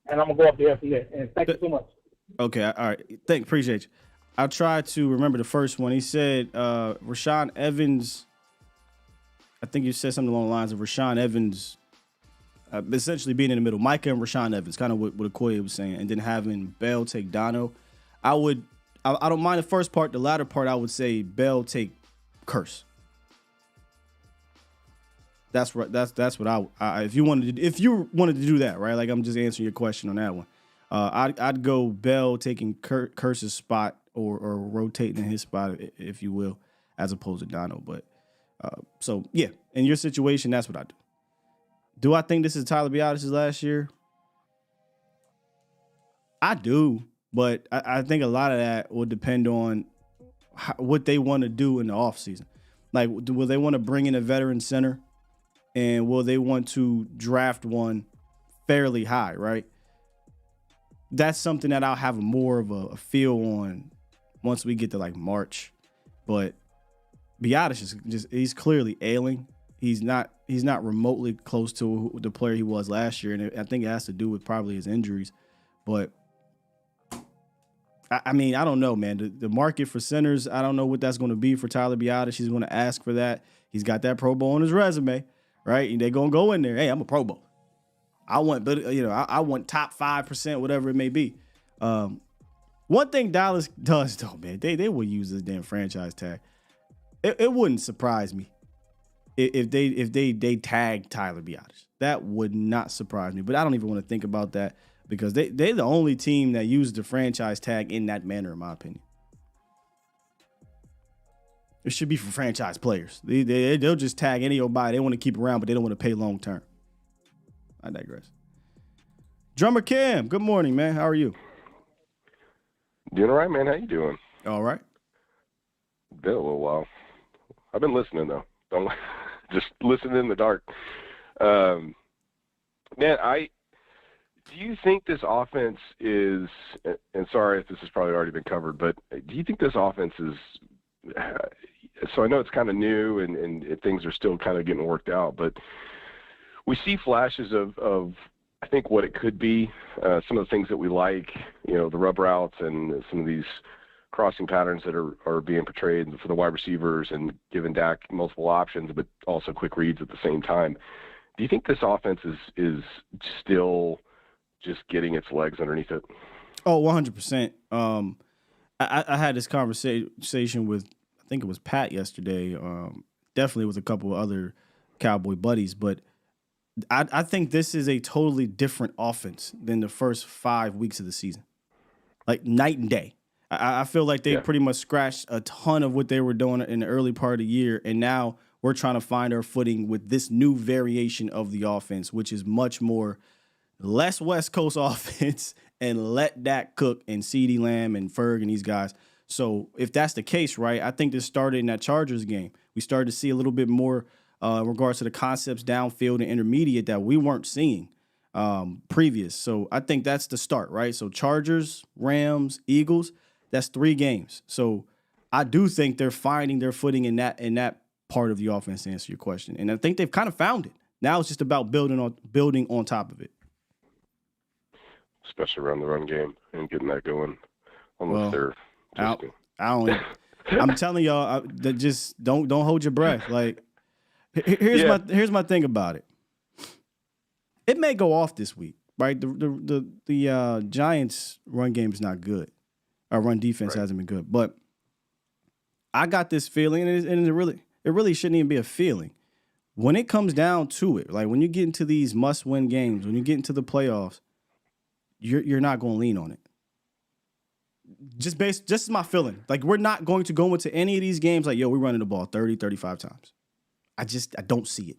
And I'm going to go up there from there. And thank you so much. Okay, all right. Appreciate you. I'll try to remember the first one. He said Rashaan Evans, I think you said something along the lines of Rashaan Evans essentially being in the middle. Micah and Rashaan Evans, kind of what Okoye was saying, and then having Bell take Dono. I don't mind the first part. The latter part, I would say Bell take Curse. That's what I if you wanted to do that, right? Like, I'm just answering your question on that one. I'd go Bell taking Curse's spot or rotating in his spot, if you will, as opposed to Dono. But so yeah, in your situation, that's what I do. Do I think this is Tyler Biada's last year? I do, but I think a lot of that will depend on what they want to do in the offseason. Like, will they want to bring in a veteran center? And will they want to draft one fairly high, right? That's something that I'll have more of a feel on once we get to like March. But Biada's just he's clearly ailing. He's not remotely close to the player he was last year, and I think it has to do with probably his injuries. But I mean, I don't know, man. The market for centers, I don't know what that's going to be for Tyler Biadasz. He's going to ask for that. He's got that Pro Bowl on his resume, right? And they're going to go in there. Hey, I'm a Pro Bowl. I want top 5%, whatever it may be. One thing Dallas does, though, man, they will use this damn franchise tag. It wouldn't surprise me if they tag Tyler Biadasz. That would not surprise me. But I don't even want to think about that because they're the only team that used the franchise tag in that manner, in my opinion. It should be for franchise players. They'll just tag any old body they want to keep around, but they don't want to pay long term. I digress. Drummer Cam, good morning, man. How are you? Doing all right, man. How you doing? All right. Been a little while. I've been listening, though. Don't just listening in the dark. Man, do you think this offense is, and sorry if this has probably already been covered, but do you think this offense is, so I know it's kind of new and things are still kind of getting worked out, but we see flashes of I think what it could be, some of the things that we like, the rub routes and some of these crossing patterns that are being portrayed for the wide receivers and giving Dak multiple options, but also quick reads at the same time. Do you think this offense is still just getting its legs underneath it? Oh, 100%. I had this conversation with, I think it was Pat yesterday, definitely with a couple of other Cowboy buddies, but I think this is a totally different offense than the first 5 weeks of the season. Like night and day. I feel like they pretty much scratched a ton of what they were doing in the early part of the year, and now we're trying to find our footing with this new variation of the offense, which is much more less West Coast offense and let Dak cook and CeeDee Lamb and Ferg and these guys. So if that's the case, right, I think this started in that Chargers game. We started to see a little bit more in regards to the concepts downfield and intermediate that we weren't seeing previous. So I think that's the start, right? So Chargers, Rams, Eagles, that's 3 games. So I do think they're finding their footing in that part of the offense, to answer your question. And I think they've kind of found it. Now it's just about building on top of it. Especially around the run game and getting that going. I'm telling y'all that just don't hold your breath. Like here's my thing about it. It may go off this week, right? The Giants run game is not good. Our run defense hasn't been good, but I got this feeling, and it really shouldn't even be a feeling. When it comes down to it, like when you get into these must-win games, when you get into the playoffs, you're not going to lean on it. Just my feeling. Like, we're not going to go into any of these games like, yo, we're running the ball 30, 35 times. I don't see it.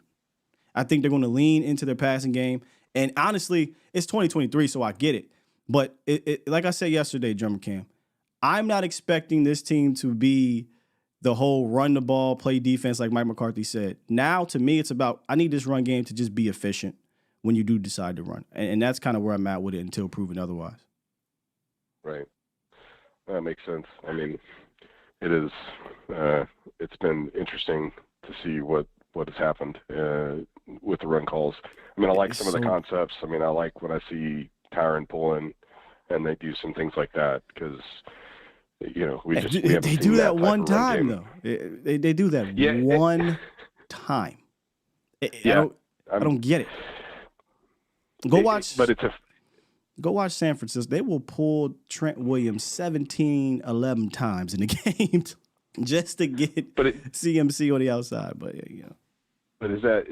I think they're going to lean into their passing game. And honestly, it's 2023, so I get it. But like I said yesterday, Drummer Cam, I'm not expecting this team to be the whole run the ball, play defense like Mike McCarthy said. Now, to me, it's about I need this run game to just be efficient when you do decide to run. And that's kind of where I'm at with it until proven otherwise. Right. That makes sense. I mean, it is. It's been interesting to see what has happened with the run calls. I mean, I like some of the concepts. I mean, I like when I see Tyron pulling and they do some things like that because, you know, they do that one time though. They do that one time. I don't get it. Go watch San Francisco. They will pull Trent Williams 17-11 times in the game just to get CMC on the outside. But yeah. But is that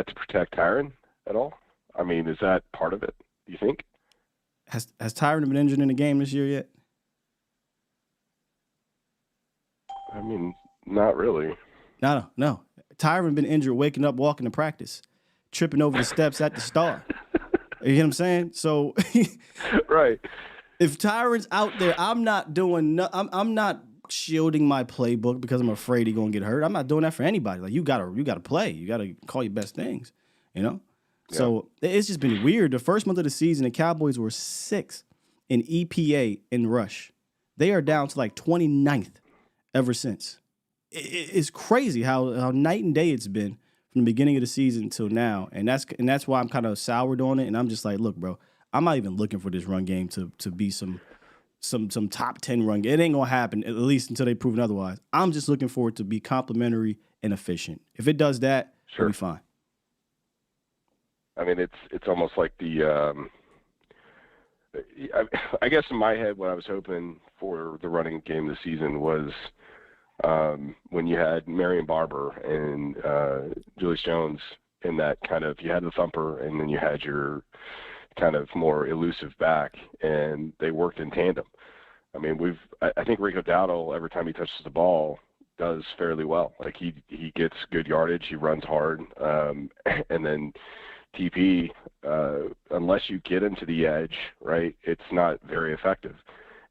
to protect Tyron at all? I mean, is that part of it? Do you think? Has Tyron been injured in the game this year yet? I mean, not really. No. Tyron been injured waking up, walking to practice, tripping over the steps at the Star. You know what I'm saying? So, right. If Tyron's out there, I'm not doing. I'm not shielding my playbook because I'm afraid he's gonna get hurt. I'm not doing that for anybody. Like you gotta play. You gotta call your best things. You know. Yeah. So it's just been weird. The first month of the season, the Cowboys were 6th in EPA in rush. They are down to like 29th ever since. It's crazy how night and day it's been from the beginning of the season until now, and that's why I'm kind of soured on it. And I'm just like, look, bro, I'm not even looking for this run game to be some top 10 run game. It ain't gonna happen at least until they prove otherwise. I'm just looking for it to be complementary and efficient. If it does that, it'll be fine. I mean, it's almost like I guess in my head, what I was hoping for the running game this season was when you had Marion Barber and Julius Jones in that kind of, you had the thumper and then you had your kind of more elusive back, and they worked in tandem. I mean, I think Rico Dowdle, every time he touches the ball, does fairly well. Like he gets good yardage, he runs hard, and then TP, unless you get into the edge, right, it's not very effective.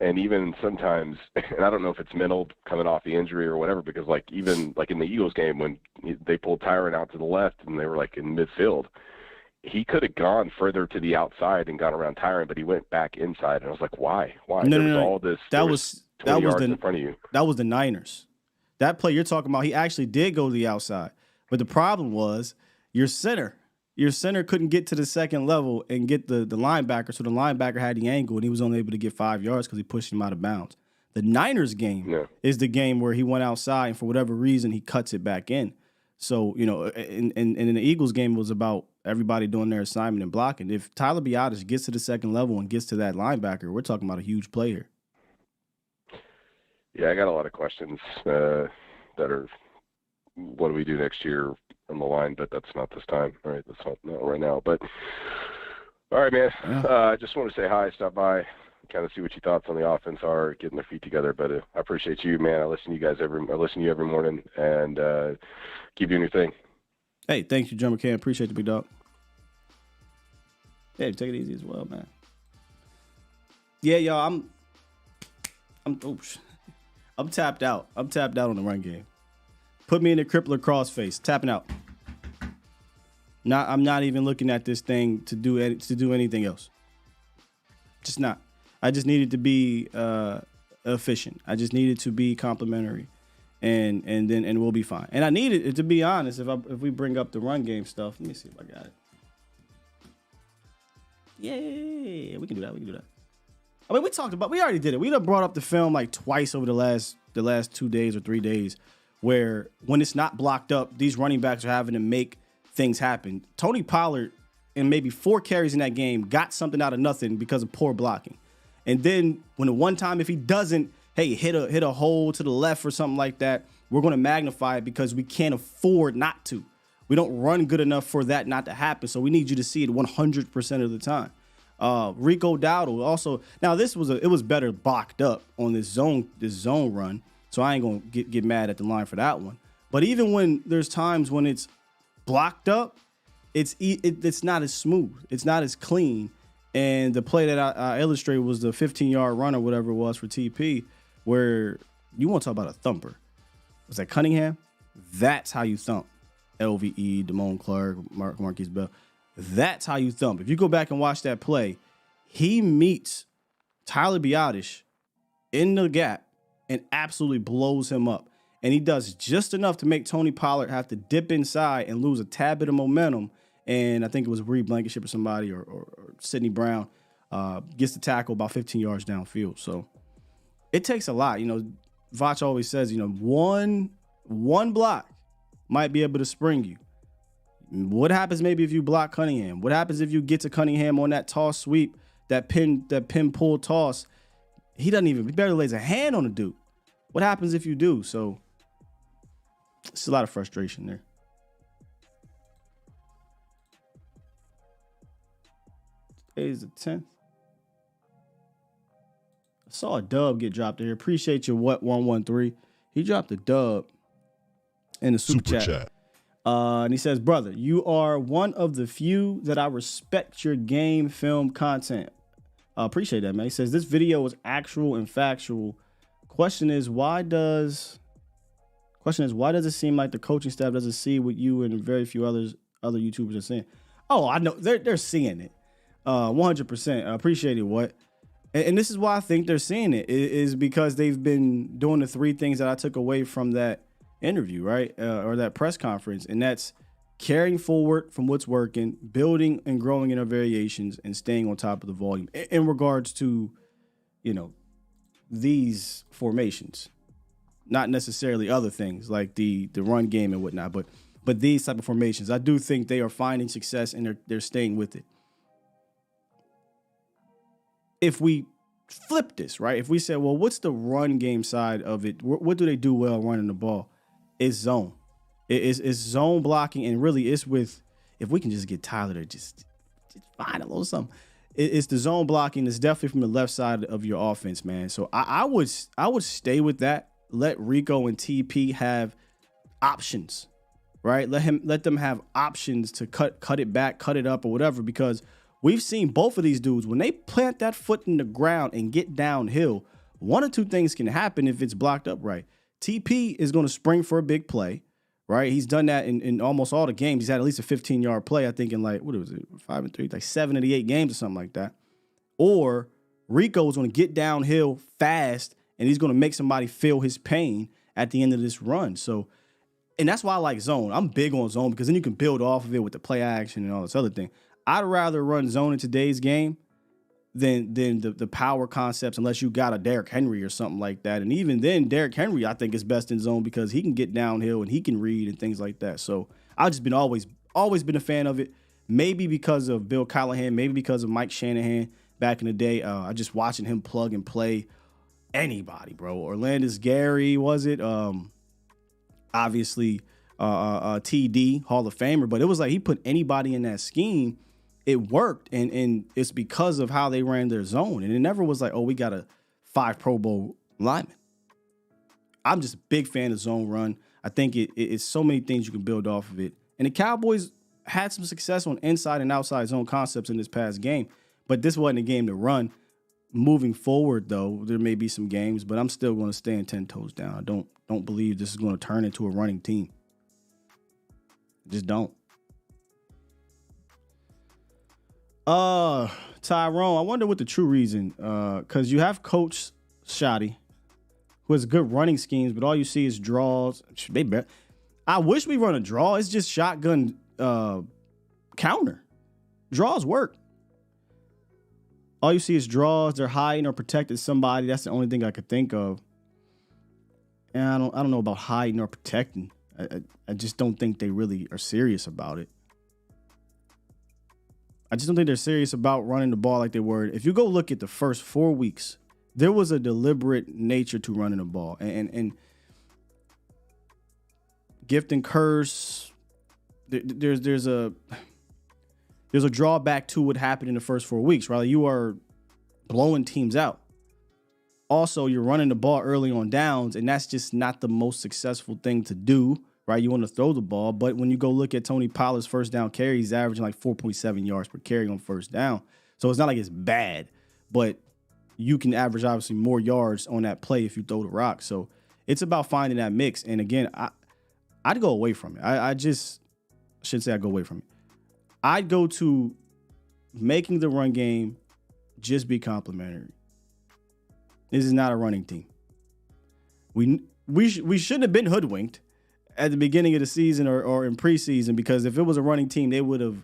And even sometimes, and I don't know if it's mental coming off the injury or whatever, because like even like in the Eagles game when they pulled Tyron out to the left and they were like in midfield, he could have gone further to the outside and gone around Tyron, but he went back inside. And I was like, why? No. All this. That was yards in front of you. That was the Niners. That play you're talking about, he actually did go to the outside. But the problem was your center couldn't get to the second level and get the linebacker, so the linebacker had the angle, and he was only able to get 5 yards because he pushed him out of bounds. The Niners game is the game where he went outside, and for whatever reason, he cuts it back in. So, you know, and in the Eagles game, it was about everybody doing their assignment and blocking. If Tyler Biadasz gets to the second level and gets to that linebacker, we're talking about a huge player. Yeah, I got a lot of questions that are, what do we do next year on the line? But that's not this time, right? That's not right now. But all right, man. I just want to say hi, stop by, kind of see what your thoughts on the offense are, getting their feet together. But I appreciate you, man. I listen to you every morning, and keep doing your thing. Hey, thank you, Drummer Cam. Appreciate the big dog. Yeah, take it easy as well, man. Yeah, y'all, I'm tapped out. I'm tapped out on the run game. Put me in the crippler crossface. Tapping out. I'm not even looking at this thing to do anything else. Just not. I just needed to be efficient. I just needed to be complimentary, and we'll be fine. And I needed it, to be honest. If we bring up the run game stuff, let me see if I got it. Yeah, we can do that. I mean, we already did it. We done brought up the film like twice over the last 2 days or 3 days, where when it's not blocked up, these running backs are having to make things happen. Tony Pollard, in maybe 4 carries in that game, got something out of nothing because of poor blocking. And then when the one time, if he doesn't, hit a hole to the left or something like that, we're going to magnify it because we can't afford not to. We don't run good enough for that not to happen. So we need you to see it 100% of the time. Rico Dowdle also. Now it was better blocked up on this zone run. So I ain't gonna get mad at the line for that one. But even when there's times when it's blocked up, it's not as smooth. It's not as clean. And the play that I illustrated was the 15-yard run or whatever it was for TP, where you want to talk about a thumper. Was that Cunningham? That's how you thump. LVE, Damone Clark, Marquise Bell. That's how you thump. If you go back and watch that play, he meets Tyler Biotish in the gap and absolutely blows him up. And he does just enough to make Tony Pollard have to dip inside and lose a tad bit of momentum. And I think it was Reed Blankenship or somebody or Sidney Brown gets the tackle about 15 yards downfield. So it takes a lot. Vach always says, one block might be able to spring you. What happens maybe if you block Cunningham? What happens if you get to Cunningham on that toss sweep, that pin pull toss? He barely lays a hand on the dude. What happens if you do? So it's a lot of frustration there. Today is the 10th. I saw a dub get dropped there. Appreciate your 113. He dropped a dub in the super chat. And he says, brother, you are one of the few that I respect your game film content. Appreciate that, man. He says, this video is actual and factual. Question is, why does it seem like the coaching staff doesn't see what you and very few other YouTubers are seeing? Oh, I know. They're seeing it. 100%. I appreciate it. What? And this is why I think they're seeing it is because they've been doing the 3 things that I took away from that interview, right? Or that press conference. And that's carrying forward from what's working, building and growing in our variations, and staying on top of the volume in regards to, these formations, not necessarily other things like the run game and whatnot, but these type of formations. I do think they are finding success and they're staying with it. If we flip this, right? If we say, well, what's the run game side of it? What do they do well running the ball? It's zone. It's zone blocking, and really it's with, if we can just get Tyler to just find a little something. It's the zone blocking. It's definitely from the left side of your offense, man. So I would stay with that. Let Rico and TP have options, right? Let them have options to cut it back, cut it up, or whatever, because we've seen both of these dudes, when they plant that foot in the ground and get downhill, one or two things can happen if it's blocked up right. TP is going to spring for a big play, right? He's done that in almost all the games. He's had at least a 15-yard play, I think, in 5 and 3, like 7 of the 8 games or something like that. Or Rico is going to get downhill fast, and he's going to make somebody feel his pain at the end of this run. So, and that's why I like zone. I'm big on zone because then you can build off of it with the play action and all this other thing. I'd rather run zone in today's game than the power concepts, unless you got a Derrick Henry or something like that. And even then, Derrick Henry, I think, is best in zone because he can get downhill and he can read and things like that. So I've just been always been a fan of it. Maybe because of Bill Callahan, maybe because of Mike Shanahan back in the day. I just watching him plug and play anybody, bro. Orlandis Gary, was it? Obviously, TD, Hall of Famer. But it was like he put anybody in that scheme. It worked, and it's because of how they ran their zone. And it never was like, oh, we got a 5 Pro Bowl lineman. I'm just a big fan of zone run. I think it's so many things you can build off of it. And the Cowboys had some success on inside and outside zone concepts in this past game, but this wasn't a game to run. Moving forward, though, there may be some games, but I'm still going to stand 10 toes down. I don't believe this is going to turn into a running team. Just don't. Tyrone, I wonder what the true reason, because you have Coach Shoddy, who has good running schemes, but all you see is draws. I wish we run a draw. It's just shotgun counter. Draws work. All you see is draws. They're hiding or protecting somebody. That's the only thing I could think of. And I don't know about hiding or protecting. I just don't think they really are serious about it. I just don't think they're serious about running the ball like they were. If you go look at the first 4 weeks, there was a deliberate nature to running the ball. And gift and curse, there's a drawback to what happened in the first 4 weeks, right? You are blowing teams out. Also, you're running the ball early on downs, and that's just not the most successful thing to do, right? You want to throw the ball, but when you go look at Tony Pollard's first down carry, he's averaging like 4.7 yards per carry on first down. So it's not like it's bad, but you can average obviously more yards on that play if you throw the rock. So it's about finding that mix. And again, I'd go away from it. I shouldn't say I'd go away from it. I'd go to making the run game just be complimentary. This is not a running team. We shouldn't have been hoodwinked at the beginning of the season or in preseason, because if it was a running team, they would have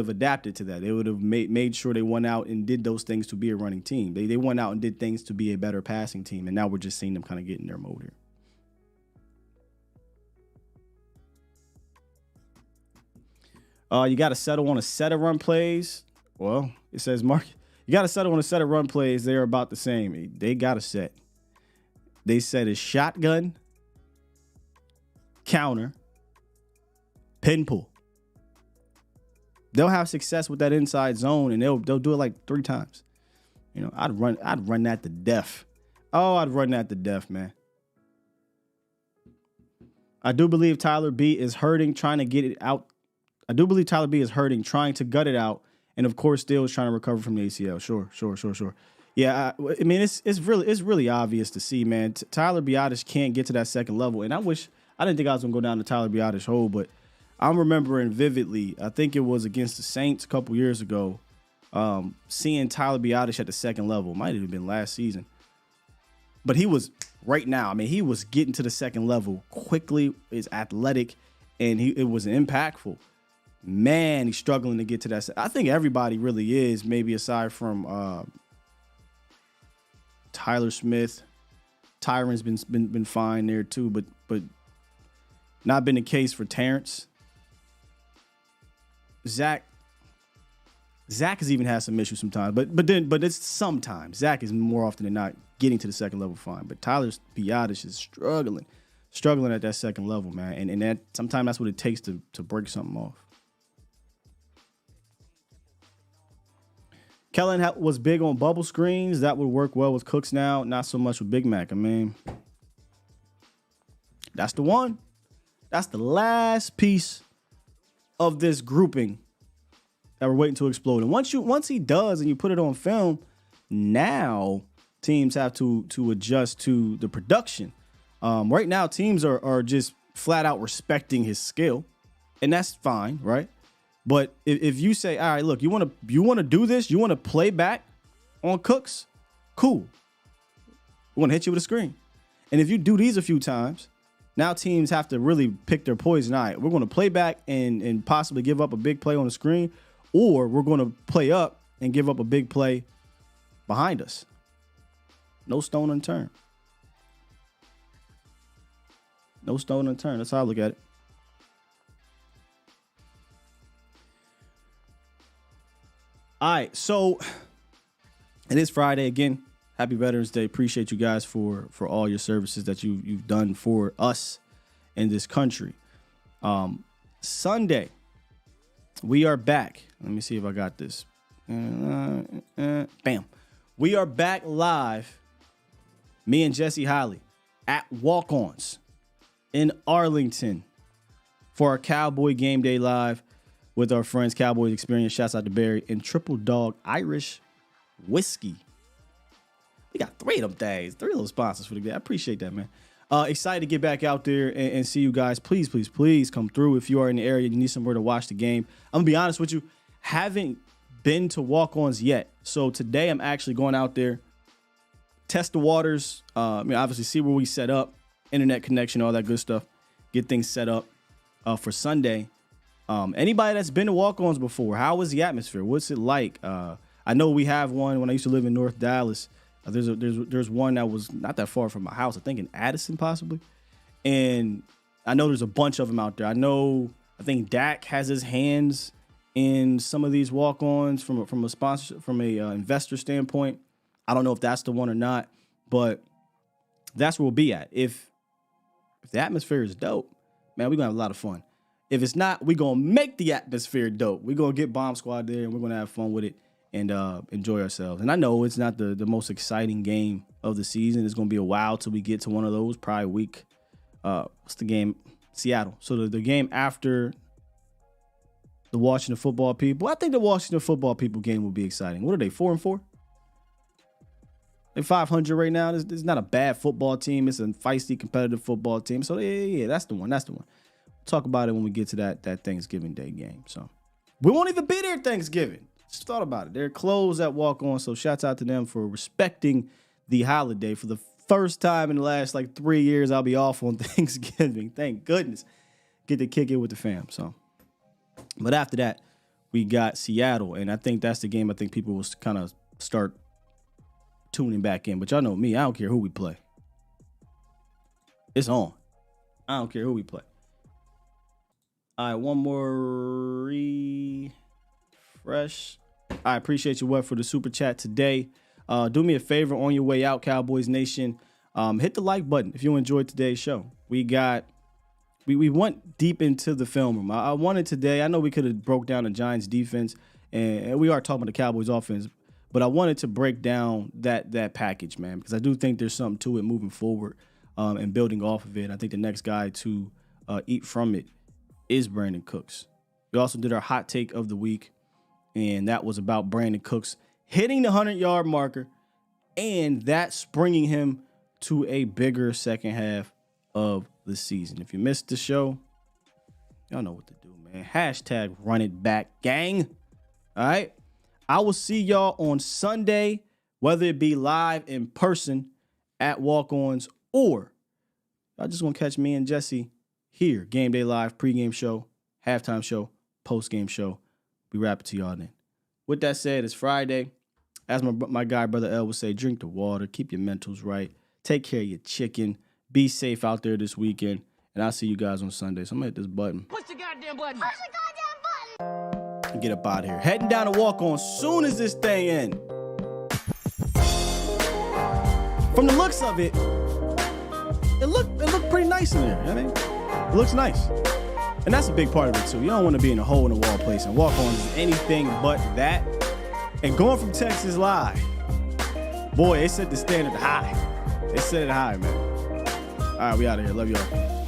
adapted to that. They would have made sure they went out and did those things to be a running team. They went out and did things to be a better passing team, and now we're just seeing them kind of get in their mode here. You got to settle on a set of run plays. Well, it says, Mark, you got to settle on a set of run plays. They're about the same. They got a set. They said it's shotgun, counter, pin pull. They'll have success with that inside zone, and they'll do it like 3 times. You know, I'd run that to death. Oh, I'd run that to death, man. I do believe Tyler B is hurting, trying to get it out. I do believe Tyler B is hurting, trying to gut it out, and of course, still is trying to recover from the ACL. Sure. Yeah, I mean, it's really obvious to see, man. Tyler Biadasz can't get to that second level, and I didn't think I was gonna go down the Tyler Biadasz hole, but I'm remembering vividly. I think it was against the Saints a couple years ago, seeing Tyler Biadasz at the second level. Might have been last season, but he was right now. I mean, he was getting to the second level quickly. Is athletic, and it was impactful. Man, he's struggling to get to that. I think everybody really is, maybe aside from Tyler Smith. Tyron's been fine there too, but not been the case for Terrence. Zach has even had some issues sometimes, but it's sometimes. Zach is more often than not getting to the second level fine, but Tyler Biadasz is struggling at that second level, man, and that sometimes that's what it takes to break something off. Kellen was big on bubble screens. That would work well with Cooks now, not so much with Big Mac. I mean, that's the one. That's the last piece of this grouping that we're waiting to explode. And once he does and you put it on film, now teams have to adjust to the production. Right now, teams are just flat out respecting his skill, and that's fine, right? But if you say, all right, look, you want to do this, you want to play back on Cooks, cool. We want to hit you with a screen. And if you do these a few times, now teams have to really pick their poison. All right, we're going to play back and possibly give up a big play on the screen, or we're going to play up and give up a big play behind us. No stone unturned. No stone unturned. That's how I look at it. All right, so it is Friday again. Happy Veterans Day. Appreciate you guys for all your services that you've done for us in this country. Sunday, we are back. Let me see if I got this. Bam. We are back live, me and Jesse Holly, at Walk-Ons in Arlington for our Cowboy Game Day Live. with our friends Cowboys Experience. Shouts out to Barry and Triple Dog Irish Whiskey. We got 3 of them things, 3 little sponsors for the day. I appreciate that, man. Excited to get back out there and see you guys. Please, please, please come through. If you are in the area, you need somewhere to watch the game. I'm going to be honest with you. Haven't been to walk-ons yet. So today I'm actually going out there, test the waters. Obviously see where we set up, internet connection, all that good stuff. Get things set up for Sunday. Anybody that's been to walk-ons before, how is the atmosphere? What's it like? I know we have one when I used to live in North Dallas. There's one that was not that far from my house. I think in Addison possibly, and I know there's a bunch of them out there. I think Dak has his hands in some of these walk-ons from a sponsor, from a investor standpoint. I don't know if that's the one or not, but that's where we'll be at. If the atmosphere is dope, man, we're gonna have a lot of fun. If it's not, we're gonna make the atmosphere dope. We're gonna get Bomb Squad there and we're gonna have fun with it and enjoy ourselves. And I know it's not the most exciting game of the season. It's going to be a while till we get to one of those, probably week. What's the game? Seattle. So the game after the Washington football people. I think the Washington football people game will be exciting. What are they, 4-4? They're 500 right now. It's not a bad football team. It's a feisty, competitive football team. So, yeah, that's the one. That's the one. We'll talk about it when we get to that Thanksgiving Day game. So we won't even be there Thanksgiving. Just thought about it. They're closed at walk-on, so shouts out to them for respecting the holiday. For the first time in the last 3 years, I'll be off on Thanksgiving. Thank goodness. Get to kick it with the fam. So, but after that, we got Seattle, and I think that's the game I think people will kind of start tuning back in. But y'all know me. I don't care who we play. It's on. I don't care who we play. All right, one more refresh. I appreciate you, Web, for the super chat today. Do me a favor on your way out, Cowboys Nation. Hit the like button if you enjoyed today's show. We went deep into the film room. I wanted today. I know we could have broke down the Giants defense, and we are talking about the Cowboys offense, but I wanted to break down that package, man, because I do think there's something to it moving forward and building off of it. I think the next guy to eat from it is Brandon Cooks. We also did our hot take of the week, and that was about Brandon Cooks hitting the 100-yard marker and that springing him to a bigger second half of the season. If you missed the show, y'all know what to do, man. Hashtag run it back, gang. All right. I will see y'all on Sunday, whether it be live in person at Walk-Ons or y'all just gonna catch me and Jesse here. Game Day Live, pregame show, halftime show, postgame show. We wrap it to y'all then. With that said, it's Friday. As my guy, Brother L, would say, drink the water, keep your mentals right, take care of your chicken, be safe out there this weekend, and I'll see you guys on Sunday. So I'm going to hit this button. Push the goddamn button. Push the goddamn button. And get up out of here. Heading down to Walk-On soon as this thing ends. From the looks of it, it looked pretty nice in there. You know what I mean? It looks nice. And that's a big part of it, too. You don't want to be in a hole-in-the-wall place, and Walk-On is anything but that. And going from Texas live, boy, they set the standard high. They set it high, man. All right, we out of here. Love y'all.